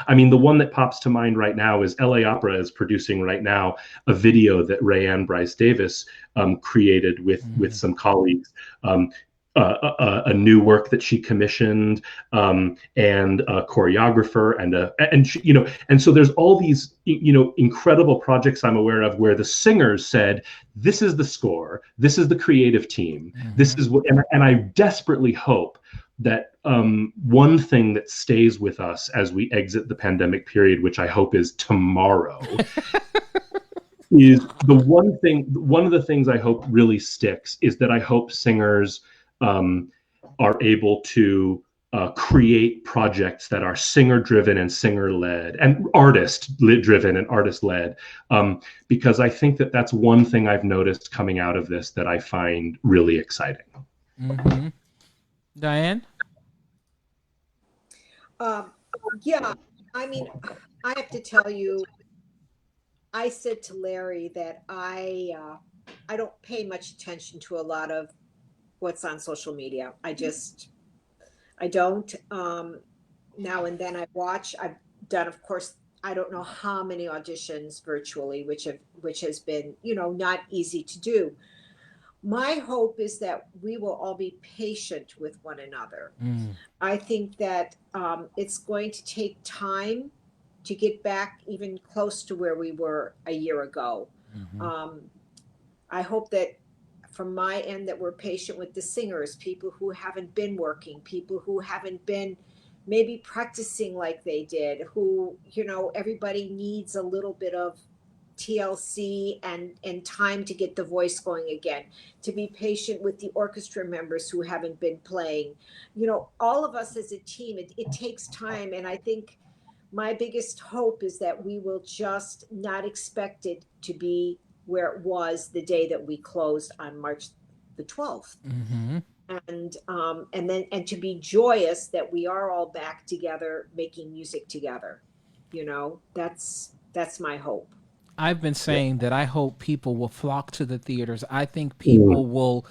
I mean, the one that pops to mind right now is LA Opera is producing right now a video that Rayanne Bryce Davis created with some colleagues. A new work that she commissioned, and a choreographer, and so there's all these incredible projects I'm aware of where the singers said, this is the score, this is the creative team, this is what, and I desperately hope that one thing that stays with us as we exit the pandemic period, which I hope is tomorrow, is one of the things I hope really sticks is that I hope singers are able to create projects that are singer-driven and singer-led and artist-driven and artist-led, because I think that that's one thing I've noticed coming out of this that I find really exciting. Mm-hmm. Diane? Yeah, I mean, I have to tell you, I said to Larry that I don't pay much attention to a lot of what's on social media. I don't. Now and then I've done, of course, I don't know how many auditions virtually, which has been, not easy to do. My hope is that we will all be patient with one another. I think that it's going to take time to get back even close to where we were a year ago. I hope that from my end that we're patient with the singers, people who haven't been working, people who haven't been maybe practicing like they did, who, everybody needs a little bit of TLC and time to get the voice going again, to be patient with the orchestra members who haven't been playing. All of us as a team, it takes time. And I think my biggest hope is that we will just not expect it to be where it was the day that we closed on March the 12th. And to be joyous that we are all back together making music together. That's my hope. I've been saying that I hope people will flock to the theaters. I think people will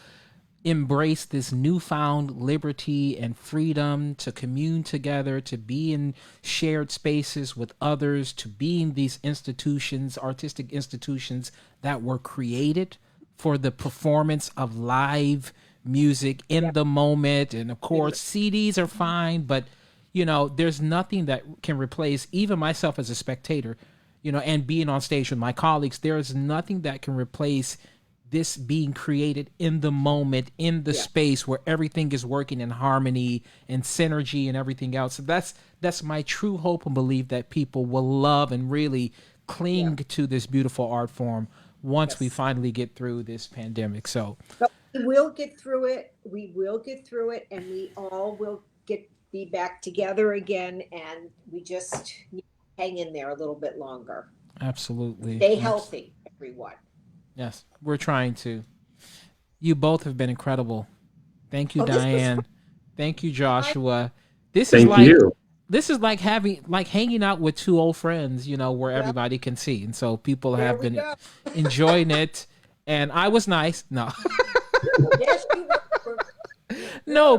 embrace this newfound liberty and freedom to commune together, to be in shared spaces with others, to be in these institutions, artistic institutions that were created for the performance of live music in the moment. And of course, CDs are fine, but there's nothing that can replace, even myself as a spectator, and being on stage with my colleagues, there is nothing that can replace this being created in the moment, in the space where everything is working in harmony and synergy and everything else. So that's my true hope and belief, that people will love and really cling to this beautiful art form once we finally get through this pandemic. So but we will get through it. We will get through it, and we all will be back together again. And we just need to hang in there a little bit longer. Absolutely. Stay healthy, everyone. Yes, we're trying to. You both have been incredible. Thank you, Diane. Thank you, Joshua. This is like hanging out with two old friends, where everybody can see. And so people have been enjoying it. And I was nice. No. Yes, you were. No,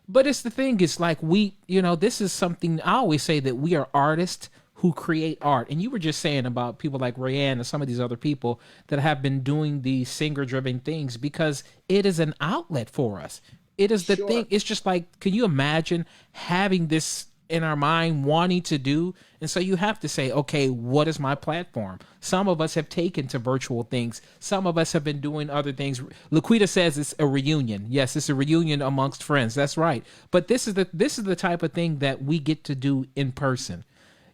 but it's the thing. It's like this is something, I always say that we are artists who create art. And you were just saying about people like Rayanne and some of these other people that have been doing these singer-driven things because it is an outlet for us. It is the thing. It's just like, can you imagine having this in our mind wanting to do. And so you have to say, okay, what is my platform? Some of us have taken to virtual things. Some of us have been doing other things. Laquita says it's a reunion. Yes, it's a reunion amongst friends. That's right. But this is the type of thing that we get to do in person.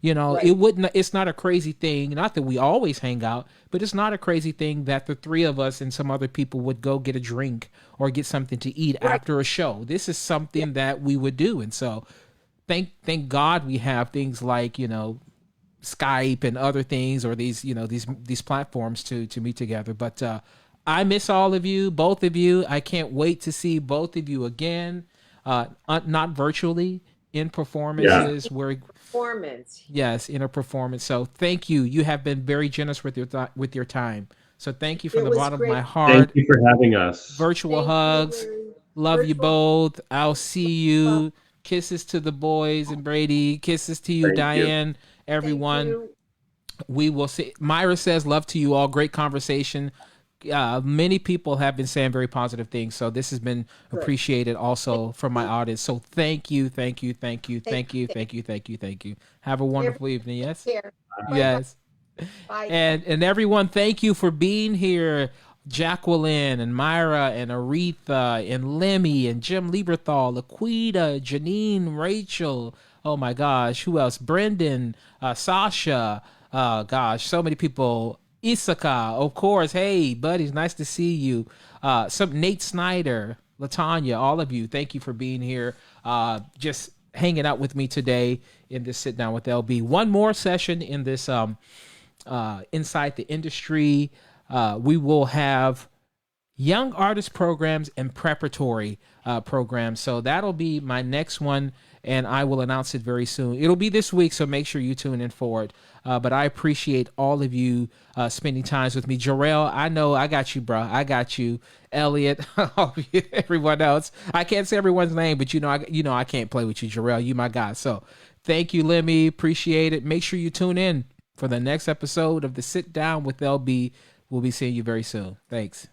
You know, Right. it's not a crazy thing. Not that we always hang out, but it's not a crazy thing that the three of us and some other people would go get a drink or get something to eat Right. after a show. This is Yeah. something that we would do. And so thank God we have things like, you know, Skype and other things, or these, you know, these platforms to meet together. But I miss all of you, both of you. I can't wait to see both of you again. Not virtually, in Yeah. performances where, Performance. yes, in a performance. So thank you. You have been very generous with your time. So thank you from It the was bottom of my great. Thank heart. you for having us. Virtual Thank hugs. you. Love you Virtual both. I'll see love. you. Kisses to the boys and Brady. Kisses to you, Thank you. Diane. Thank Everyone. you. We will see. Myra says, love to you all. Great conversation. Many people have been saying very positive things. So this has been Good. appreciated also from my audience. So thank you, thank you, thank you, Thank thank you, you. thank you, thank you, thank you. Have a Everyone, wonderful evening. take Yes? care. Bye bye. Yes. Bye. And everyone, thank you for being here. Jacqueline and Myra and Aretha and Lemmy and Jim Lieberthal, Laquita, Janine, Rachel. Oh my gosh, who else? Brendan, Sasha. Gosh, so many people. Isaka, of course. Hey, buddies, nice to see you. Some Nate Snyder, Latanya, all of you. Thank you for being here. Just hanging out with me today in this sit down with LB. One more session in this inside the industry. We will have young artist programs and preparatory programs. So that'll be my next one, and I will announce it very soon. It'll be this week, so make sure you tune in for it. But I appreciate all of you spending times with me. Jarrell, I know I got you, bro. I got you. Elliot, everyone else. I can't say everyone's name, but I can't play with you, Jarrell. You my guy. So thank you, Lemmy. Appreciate it. Make sure you tune in for the next episode of the Sit Down with LB. We'll be seeing you very soon. Thanks.